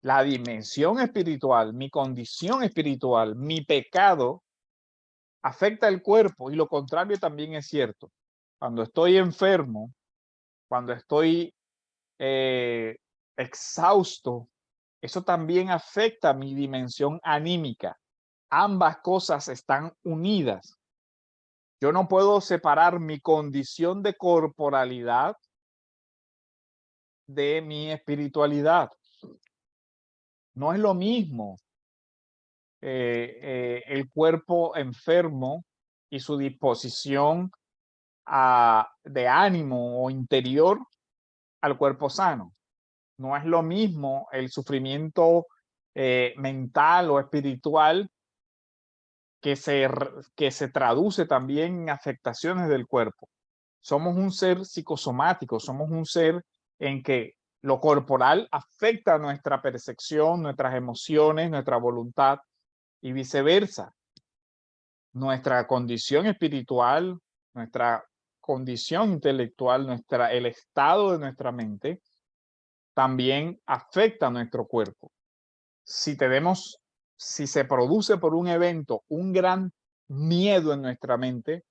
La dimensión espiritual, mi condición espiritual, mi pecado afecta el cuerpo, y lo contrario también es cierto. Cuando estoy enfermo, cuando estoy exhausto, eso también afecta mi dimensión anímica. Ambas cosas están unidas. Yo no puedo separar mi condición de corporalidad de mi espiritualidad. No es lo mismo el cuerpo enfermo y su disposición de ánimo o interior al cuerpo sano. No es lo mismo el sufrimiento mental o espiritual que se traduce también en afectaciones del cuerpo. Somos un ser psicosomático, somos un ser en que lo corporal afecta nuestra percepción, nuestras emociones, nuestra voluntad y viceversa. Nuestra condición espiritual, nuestra condición intelectual, el estado de nuestra mente también afecta a nuestro cuerpo. Si se produce por un evento un gran miedo en nuestra mente,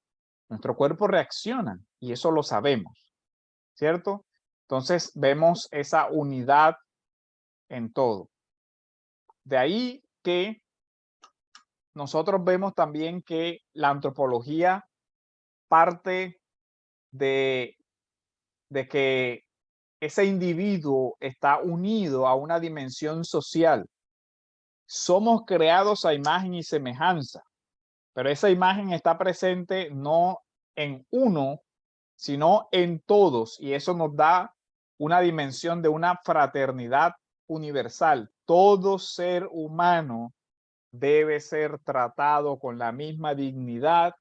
nuestro cuerpo reacciona y eso lo sabemos, ¿cierto? Entonces vemos esa unidad en todo. De ahí que nosotros vemos también que la antropología parte de que ese individuo está unido a una dimensión social. Somos creados a imagen y semejanza, pero esa imagen está presente no en uno, sino en todos, y eso nos da una dimensión de una fraternidad universal. Todo ser humano debe ser tratado con la misma dignidad,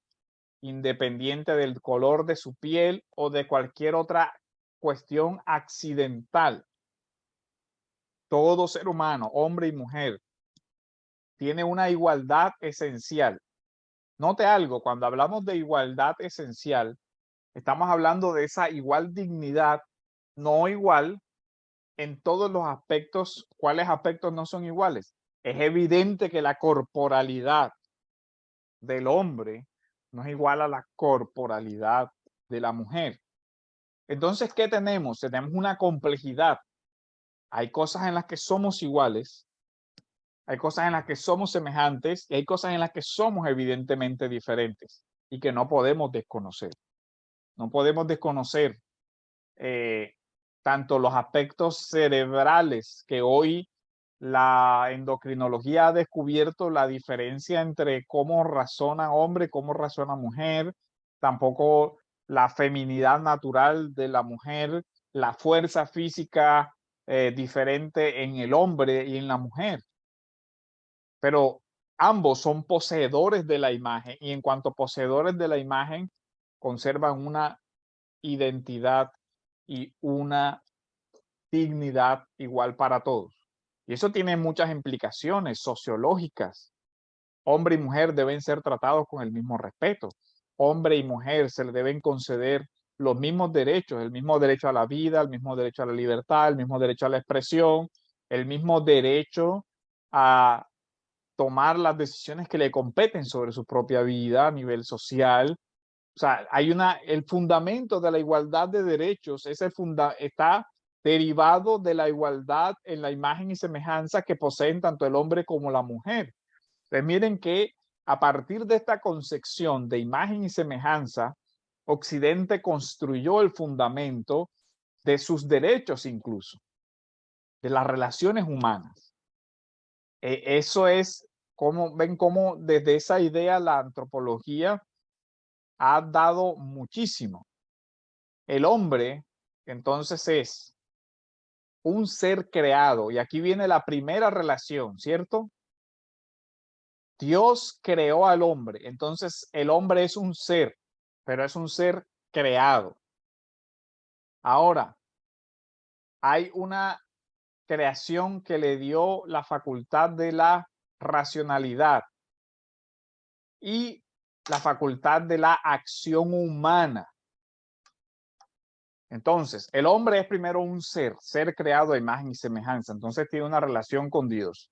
independiente del color de su piel o de cualquier otra cuestión accidental. Todo ser humano, hombre y mujer, tiene una igualdad esencial. Note algo, cuando hablamos de igualdad esencial, estamos hablando de esa igual dignidad, no igual en todos los aspectos. ¿Cuáles aspectos no son iguales? Es evidente que la corporalidad del hombre no es igual a la corporalidad de la mujer. Entonces, ¿qué tenemos? Tenemos una complejidad. Hay cosas en las que somos iguales, hay cosas en las que somos semejantes y hay cosas en las que somos evidentemente diferentes y que no podemos desconocer. No podemos desconocer tanto los aspectos cerebrales, que hoy la endocrinología ha descubierto la diferencia entre cómo razona hombre, cómo razona mujer, tampoco la feminidad natural de la mujer, la fuerza física diferente en el hombre y en la mujer. Pero ambos son poseedores de la imagen y en cuanto poseedores de la imagen conservan una identidad y una dignidad igual para todos. Y eso tiene muchas implicaciones sociológicas. Hombre y mujer deben ser tratados con el mismo respeto. Hombre y mujer se le deben conceder los mismos derechos, el mismo derecho a la vida, el mismo derecho a la libertad, el mismo derecho a la expresión, el mismo derecho a tomar las decisiones que le competen sobre su propia vida a nivel social. O sea, el fundamento de la igualdad de derechos, está derivado de la igualdad en la imagen y semejanza que poseen tanto el hombre como la mujer. Entonces, miren que a partir de esta concepción de imagen y semejanza, Occidente construyó el fundamento de sus derechos incluso, de las relaciones humanas. Eso es ven cómo desde esa idea la antropología ha dado muchísimo. El hombre, entonces, es un ser creado, y aquí viene la primera relación, ¿cierto? Dios creó al hombre, entonces el hombre es un ser, pero es un ser creado. Ahora, hay una creación que le dio la facultad de la racionalidad y la facultad de la acción humana. Entonces, el hombre es primero un ser creado a imagen y semejanza. Entonces tiene una relación con Dios.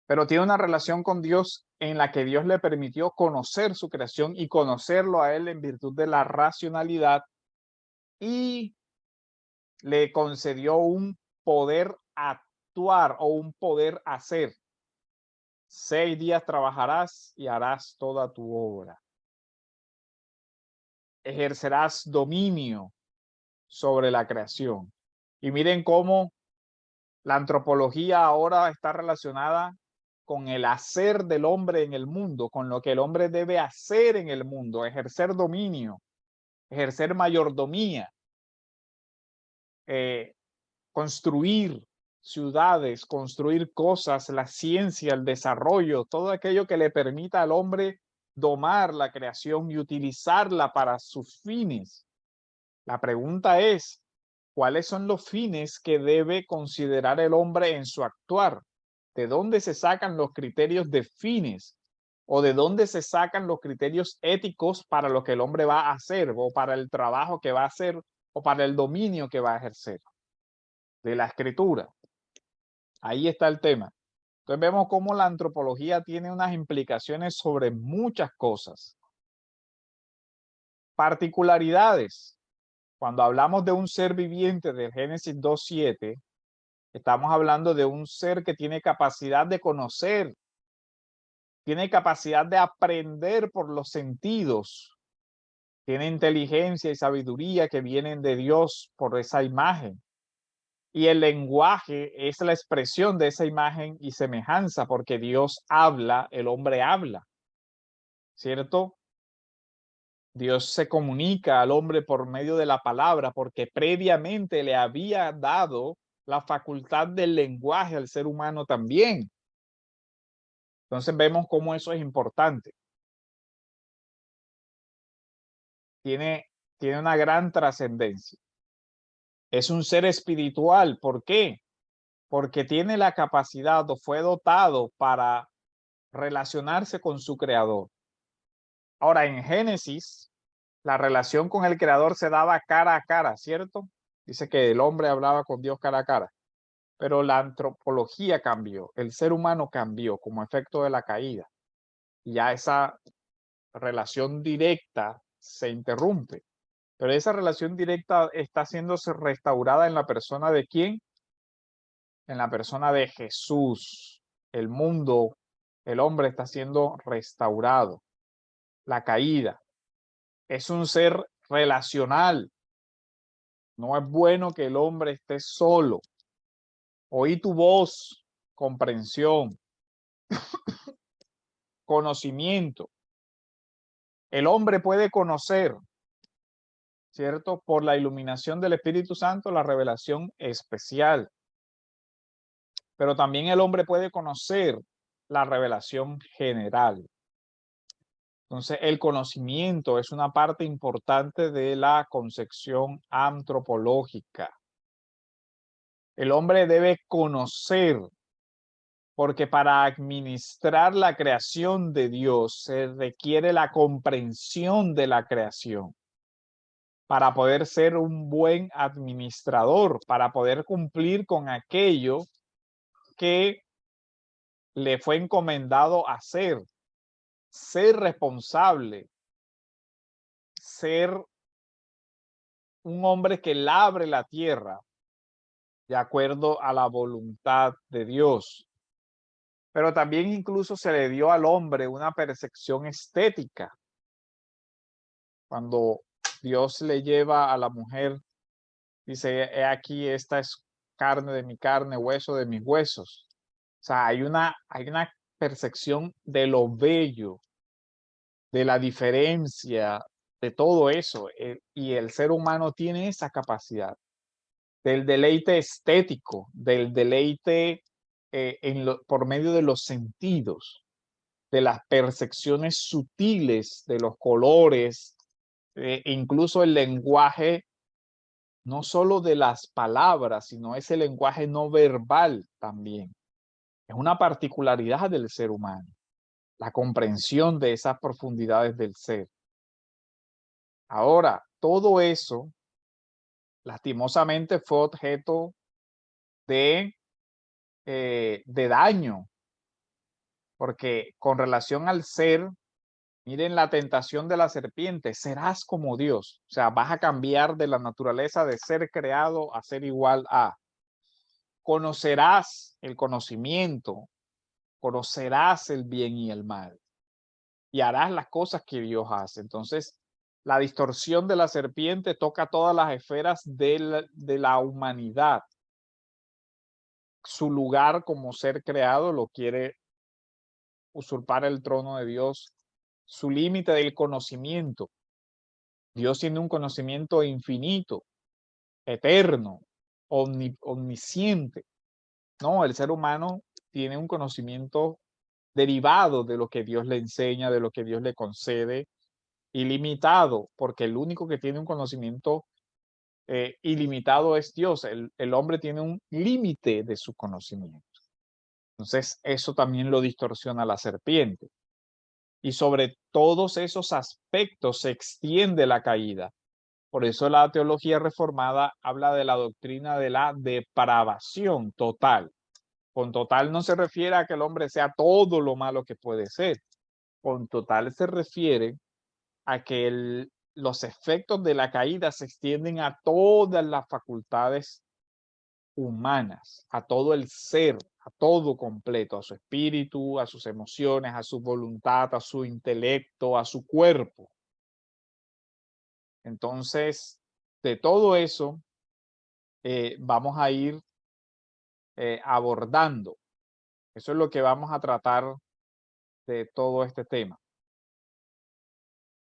Pero tiene una relación con Dios en la que Dios le permitió conocer su creación y conocerlo a él en virtud de la racionalidad y le concedió un poder actuar o un poder hacer. 6 días trabajarás y harás toda tu obra. Ejercerás dominio sobre la creación. Y miren cómo la antropología ahora está relacionada con el hacer del hombre en el mundo, con lo que el hombre debe hacer en el mundo, ejercer dominio, ejercer mayordomía, construir ciudades, construir cosas, la ciencia, el desarrollo, todo aquello que le permita al hombre domar la creación y utilizarla para sus fines. La pregunta es, ¿cuáles son los fines que debe considerar el hombre en su actuar? ¿De dónde se sacan los criterios de fines? ¿O de dónde se sacan los criterios éticos para lo que el hombre va a hacer, o para el trabajo que va a hacer, o para el dominio que va a ejercer? De la escritura. Ahí está el tema. Entonces vemos cómo la antropología tiene unas implicaciones sobre muchas cosas. Particularidades. Cuando hablamos de un ser viviente de Génesis 2:7, estamos hablando de un ser que tiene capacidad de conocer, tiene capacidad de aprender por los sentidos, tiene inteligencia y sabiduría que vienen de Dios por esa imagen. Y el lenguaje es la expresión de esa imagen y semejanza, porque Dios habla, el hombre habla, ¿cierto? Dios se comunica al hombre por medio de la palabra, porque previamente le había dado la facultad del lenguaje al ser humano también. Entonces vemos cómo eso es importante. Tiene una gran trascendencia. Es un ser espiritual. ¿Por qué? Porque tiene la capacidad o fue dotado para relacionarse con su creador. Ahora, en Génesis, la relación con el creador se daba cara a cara, ¿cierto? Dice que el hombre hablaba con Dios cara a cara. Pero la antropología cambió, el ser humano cambió como efecto de la caída. Y ya esa relación directa se interrumpe. Pero esa relación directa está siéndose restaurada en la persona de ¿quién? En la persona de Jesús. El mundo, el hombre está siendo restaurado. La caída es un ser relacional. No es bueno que el hombre esté solo. Oí tu voz, comprensión, conocimiento. El hombre puede conocer, ¿cierto? Por la iluminación del Espíritu Santo, la revelación especial. Pero también el hombre puede conocer la revelación general. Entonces, el conocimiento es una parte importante de la concepción antropológica. El hombre debe conocer, porque para administrar la creación de Dios se requiere la comprensión de la creación. Para poder ser un buen administrador, para poder cumplir con aquello que le fue encomendado hacer, ser responsable, ser un hombre que labre la tierra de acuerdo a la voluntad de Dios. Pero también incluso se le dio al hombre una percepción estética. Cuando Dios le lleva a la mujer, dice, he aquí, esta es carne de mi carne, hueso de mis huesos. O sea, hay una percepción de lo bello, de la diferencia, de todo eso. Y el ser humano tiene esa capacidad del deleite estético, del deleite por medio de los sentidos, de las percepciones sutiles, de los colores, incluso el lenguaje, no solo de las palabras, sino ese lenguaje no verbal también. Es una particularidad del ser humano, la comprensión de esas profundidades del ser. Ahora, todo eso lastimosamente fue objeto de daño, porque con relación al ser, miren la tentación de la serpiente, serás como Dios, o sea, vas a cambiar de la naturaleza de ser creado a ser igual a. Conocerás el conocimiento, conocerás el bien y el mal, y harás las cosas que Dios hace. Entonces, la distorsión de la serpiente toca todas las esferas de la humanidad. Su lugar como ser creado lo quiere usurpar el trono de Dios, su límite del conocimiento. Dios tiene un conocimiento infinito, eterno, omnisciente. No, el ser humano tiene un conocimiento derivado de lo que Dios le enseña, de lo que Dios le concede, ilimitado, porque el único que tiene un conocimiento ilimitado es Dios. El hombre tiene un límite de su conocimiento. Entonces, eso también lo distorsiona la serpiente. Y sobre todos esos aspectos se extiende la caída. Por eso la teología reformada habla de la doctrina de la depravación total. Con total no se refiere a que el hombre sea todo lo malo que puede ser. Con total se refiere a que los efectos de la caída se extienden a todas las facultades humanas, a todo el ser, a todo completo, a su espíritu, a sus emociones, a su voluntad, a su intelecto, a su cuerpo. Entonces, de todo eso vamos a ir abordando. Eso es lo que vamos a tratar de todo este tema.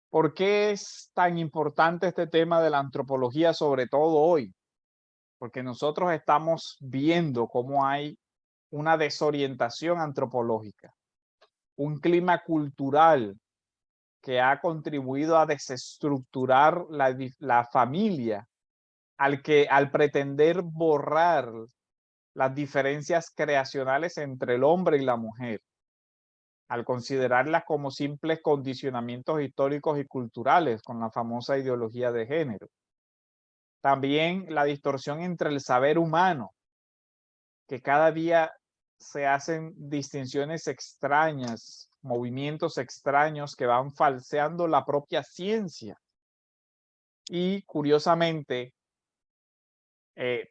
¿Por qué es tan importante este tema de la antropología, sobre todo hoy? Porque nosotros estamos viendo cómo hay una desorientación antropológica, un clima cultural que ha contribuido a desestructurar la familia al pretender borrar las diferencias creacionales entre el hombre y la mujer, al considerarlas como simples condicionamientos históricos y culturales con la famosa ideología de género. También la distorsión entre el saber humano, que cada día se hacen distinciones extrañas, movimientos extraños que van falseando la propia ciencia. Y curiosamente,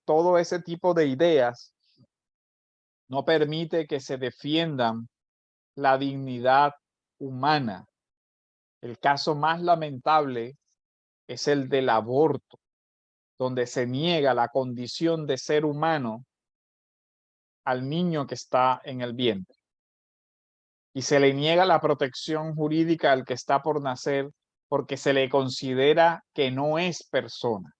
todo ese tipo de ideas no permite que se defiendan la dignidad humana. El caso más lamentable es el del aborto, donde se niega la condición de ser humano al niño que está en el vientre. Y se le niega la protección jurídica al que está por nacer porque se le considera que no es persona.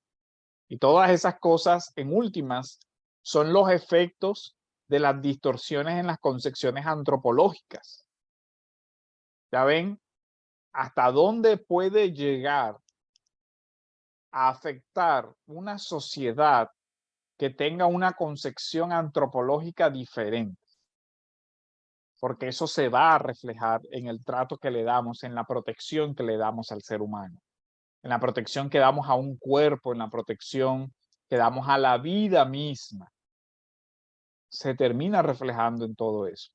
Y todas esas cosas, en últimas, son los efectos de las distorsiones en las concepciones antropológicas. Ya ven hasta dónde puede llegar a afectar una sociedad que tenga una concepción antropológica diferente, porque eso se va a reflejar en el trato que le damos, en la protección que le damos al ser humano, en la protección que damos a un cuerpo, en la protección que damos a la vida misma. Se termina reflejando en todo eso.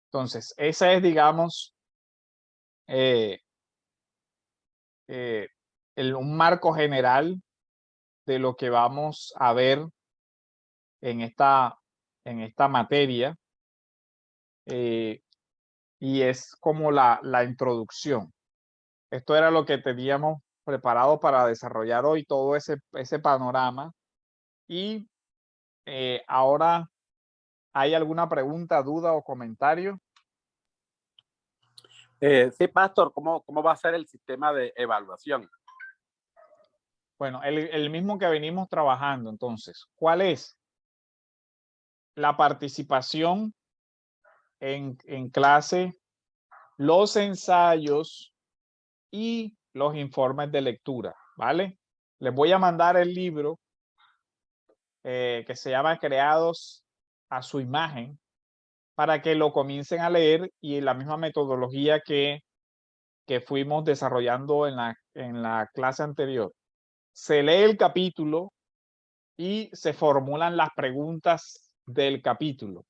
Entonces, esa es, digamos, un marco general de lo que vamos a ver en esta materia, y es como la introducción. Esto era lo que teníamos preparado para desarrollar hoy, todo ese panorama. Y ahora, ¿hay alguna pregunta, duda o comentario? Sí, pastor, ¿cómo va a ser el sistema de evaluación? Bueno, el mismo que venimos trabajando. Entonces, ¿cuál es? La participación en clase, los ensayos y los informes de lectura, ¿vale? Les voy a mandar el libro que se llama Creados a su imagen, para que lo comiencen a leer, y la misma metodología que fuimos desarrollando en la clase anterior. se lee el capítulo y se formulan las preguntas del capítulo.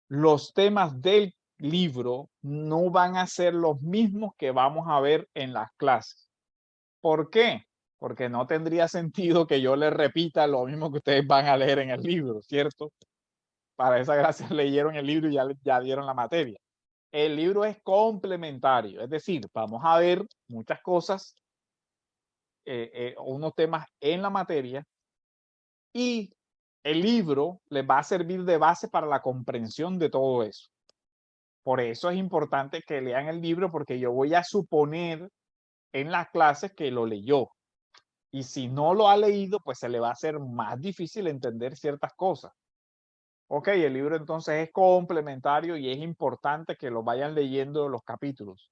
Los temas del libro no van a ser los mismos que vamos a ver en las clases. ¿Por qué? Porque no tendría sentido que yo les repita lo mismo que ustedes van a leer en el libro, ¿cierto? Para esa gracia leyeron el libro y ya dieron la materia. El libro es complementario, es decir, vamos a ver muchas cosas, unos temas en la materia, y el libro les va a servir de base para la comprensión de todo eso. Por eso es importante que lean el libro, porque yo voy a suponer en las clases que lo leyó. Y si no lo ha leído, pues se le va a hacer más difícil entender ciertas cosas. Ok, el libro entonces es complementario y es importante que lo vayan leyendo los capítulos.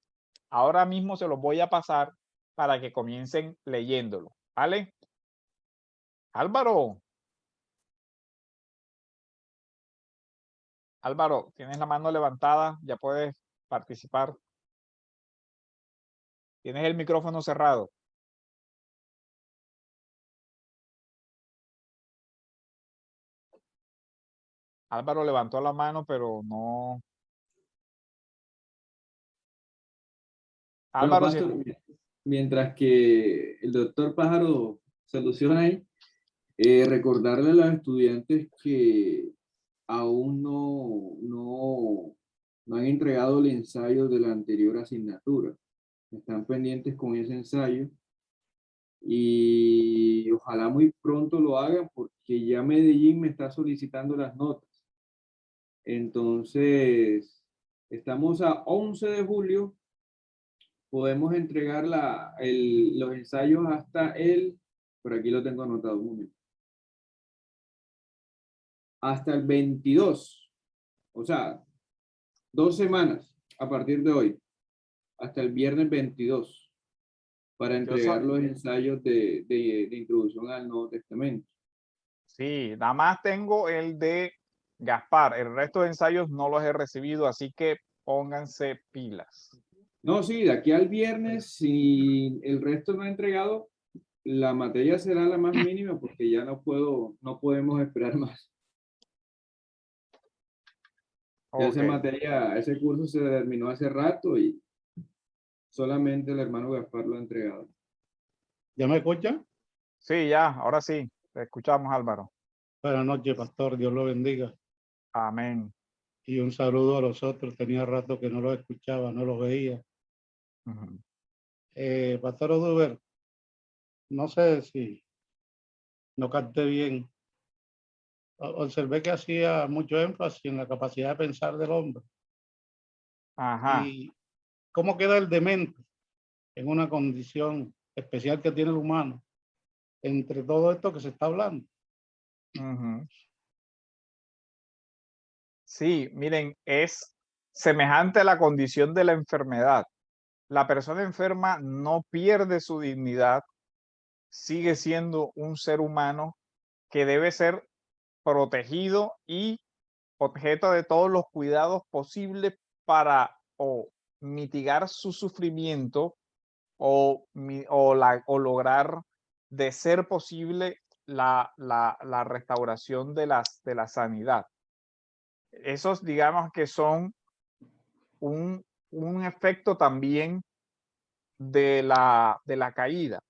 Ahora mismo se los voy a pasar para que comiencen leyéndolo. ¿Vale? Álvaro. Álvaro, tienes la mano levantada, ya puedes participar. Tienes el micrófono cerrado. Álvaro levantó la mano, pero no. Bueno, Álvaro, pastor, mientras que el doctor Pájaro soluciona ahí, recordarle a los estudiantes que aún no han entregado el ensayo de la anterior asignatura. Están pendientes con ese ensayo y ojalá muy pronto lo hagan, porque ya Medellín me está solicitando las notas. Entonces, estamos a 11 de julio. Podemos entregar los ensayos hasta por aquí lo tengo anotado un momento, hasta el 22, o sea, 2 semanas a partir de hoy, hasta el viernes 22, para entregar los ensayos de introducción al Nuevo Testamento. Sí, nada más tengo el de Gaspar. El resto de ensayos no los he recibido, así que pónganse pilas. No, sí, de aquí al viernes, si el resto no ha entregado, la materia será la más mínima, porque ya no podemos esperar más. Ya esa Ok. materia, ese curso se terminó hace rato y solamente el hermano Gaspar lo ha entregado. ¿Ya me escucha? Sí, ya, ahora sí. Te escuchamos, Álvaro. Buenas noches, pastor. Dios lo bendiga. Amén. Y un saludo a los otros. Tenía rato que no los escuchaba, no los veía. Ujú. Pastor Oduber, no sé si no capté bien. Observé que hacía mucho énfasis en la capacidad de pensar del hombre. Ajá. Y cómo queda el demente en una condición especial que tiene el humano entre todo esto que se está hablando. Ujú. Sí, miren, es semejante a la condición de la enfermedad. La persona enferma no pierde su dignidad, sigue siendo un ser humano que debe ser protegido y objeto de todos los cuidados posibles para o mitigar su sufrimiento o lograr, de ser posible, la restauración de la sanidad. Esos, digamos, que son un efecto también de la caída.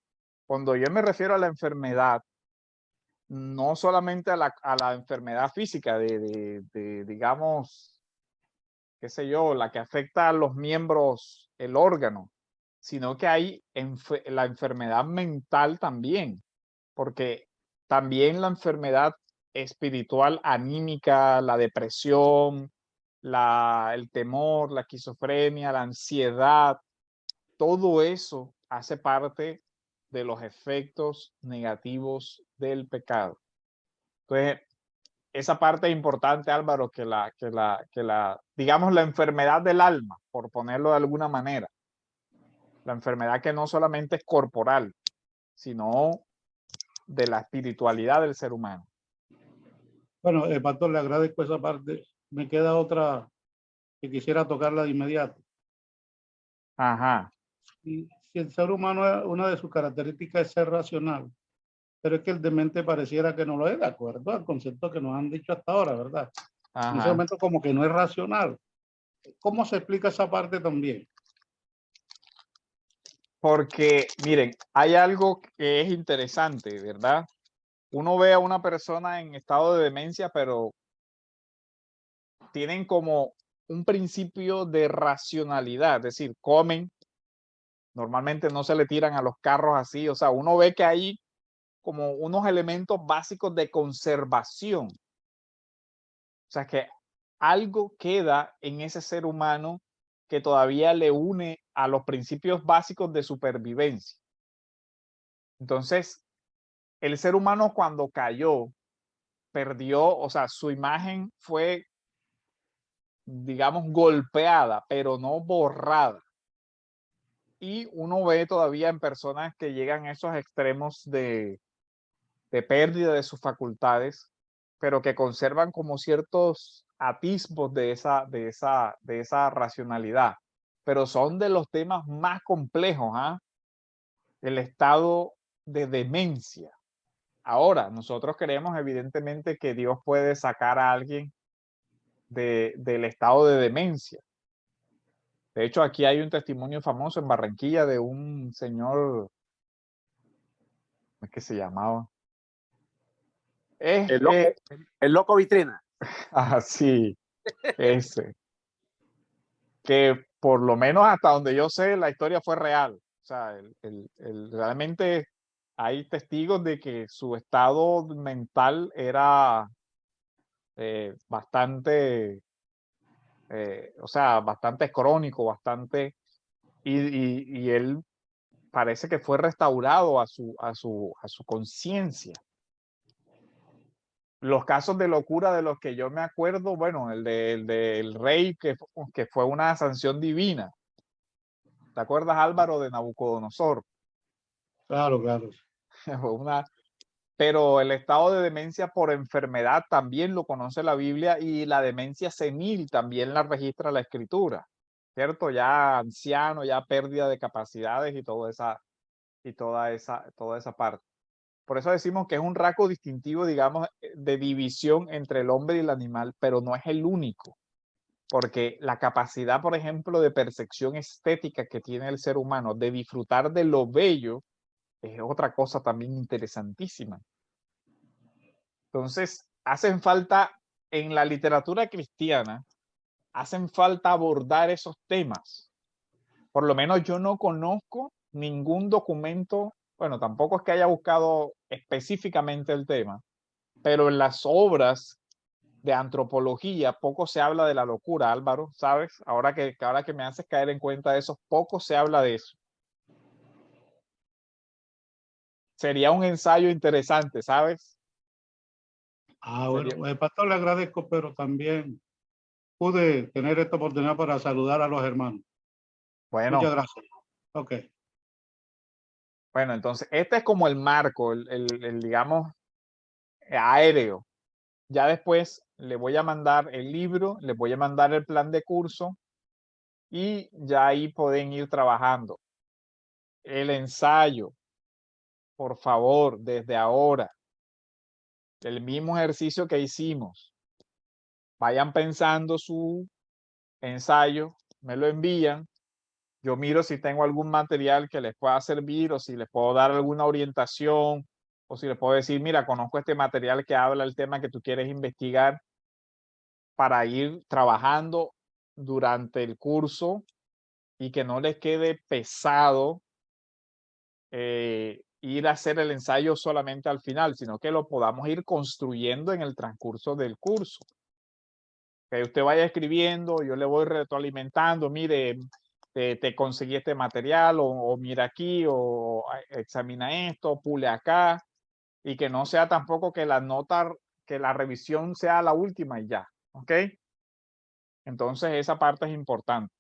Cuando yo me refiero a la enfermedad, no solamente a la enfermedad física digamos, qué sé yo, la que afecta a los miembros, el órgano, sino que hay la enfermedad mental también, porque también la enfermedad espiritual, anímica, la depresión, el temor, la esquizofrenia, la ansiedad, todo eso hace parte de los efectos negativos del pecado. Entonces, esa parte es importante, Álvaro, digamos, la enfermedad del alma, por ponerlo de alguna manera. La enfermedad que no solamente es corporal, sino de la espiritualidad del ser humano. Bueno, pastor, le agradezco esa parte. Me queda otra que quisiera tocarla de inmediato. Ajá. Y si el ser humano, una de sus características es ser racional, pero es que el demente pareciera que no lo es, de acuerdo al concepto que nos han dicho hasta ahora, ¿verdad? En ese Ajá. momento como que no es racional. ¿Cómo se explica esa parte también? Porque, miren, hay algo que es interesante, ¿verdad? Uno ve a una persona en estado de demencia, pero tienen como un principio de racionalidad, es decir, comen, normalmente no se le tiran a los carros así, o sea, uno ve que hay como unos elementos básicos de conservación. O sea, que algo queda en ese ser humano que todavía le une a los principios básicos de supervivencia. Entonces, el ser humano cuando cayó, perdió, o sea, su imagen fue, digamos, golpeada, pero no borrada. Y uno ve todavía en personas que llegan a esos extremos de pérdida de sus facultades, pero que conservan como ciertos atisbos de esa racionalidad. Pero son de los temas más complejos, ¿ah? El estado de demencia. Ahora, nosotros creemos evidentemente que Dios puede sacar a alguien del estado de demencia. De hecho, aquí hay un testimonio famoso en Barranquilla de un señor, ¿cómo es que se llamaba? El loco vitrina. Así, ese. Que por lo menos hasta donde yo sé, la historia fue real. O sea, realmente hay testigos de que su estado mental era bastante, o sea, bastante crónico, bastante, y él parece que fue restaurado a su conciencia. Los casos de locura de los que yo me acuerdo, bueno, el del rey que fue una sanción divina. ¿Te acuerdas, Álvaro, de Nabucodonosor? Claro, claro. Pero el estado de demencia por enfermedad también lo conoce la Biblia, y la demencia senil también la registra la Escritura, ¿cierto? Ya anciano, ya pérdida de capacidades y toda esa parte. Por eso decimos que es un rasgo distintivo, digamos, de división entre el hombre y el animal, pero no es el único. Porque la capacidad, por ejemplo, de percepción estética que tiene el ser humano, de disfrutar de lo bello, es otra cosa también interesantísima. Entonces, hacen falta, en la literatura cristiana, hacen falta abordar esos temas. Por lo menos yo no conozco ningún documento, bueno, tampoco es que haya buscado específicamente el tema, pero en las obras de antropología poco se habla de la locura, Álvaro, ¿sabes? Ahora que me haces caer en cuenta de eso, poco se habla de eso. Sería un ensayo interesante, ¿sabes? Bueno, el pastor le agradezco, pero también pude tener esta oportunidad para saludar a los hermanos. Bueno, muchas gracias. Ok. Bueno, entonces este es como el marco, digamos, aéreo. Ya después le voy a mandar el libro, le voy a mandar el plan de curso, y ya ahí pueden ir trabajando. El ensayo, por favor, desde ahora, el mismo ejercicio que hicimos, vayan pensando su ensayo, me lo envían, yo miro si tengo algún material que les pueda servir, o si les puedo dar alguna orientación, o si les puedo decir, mira, conozco este material que habla del tema que tú quieres investigar, para ir trabajando durante el curso y que no les quede pesado ir a hacer el ensayo solamente al final, sino que lo podamos ir construyendo en el transcurso del curso. Que usted vaya escribiendo, yo le voy retroalimentando, mire, te conseguí este material, o mira aquí, o examina esto, pule acá, y que no sea tampoco que que la revisión sea la última y ya, ¿ok? Entonces esa parte es importante.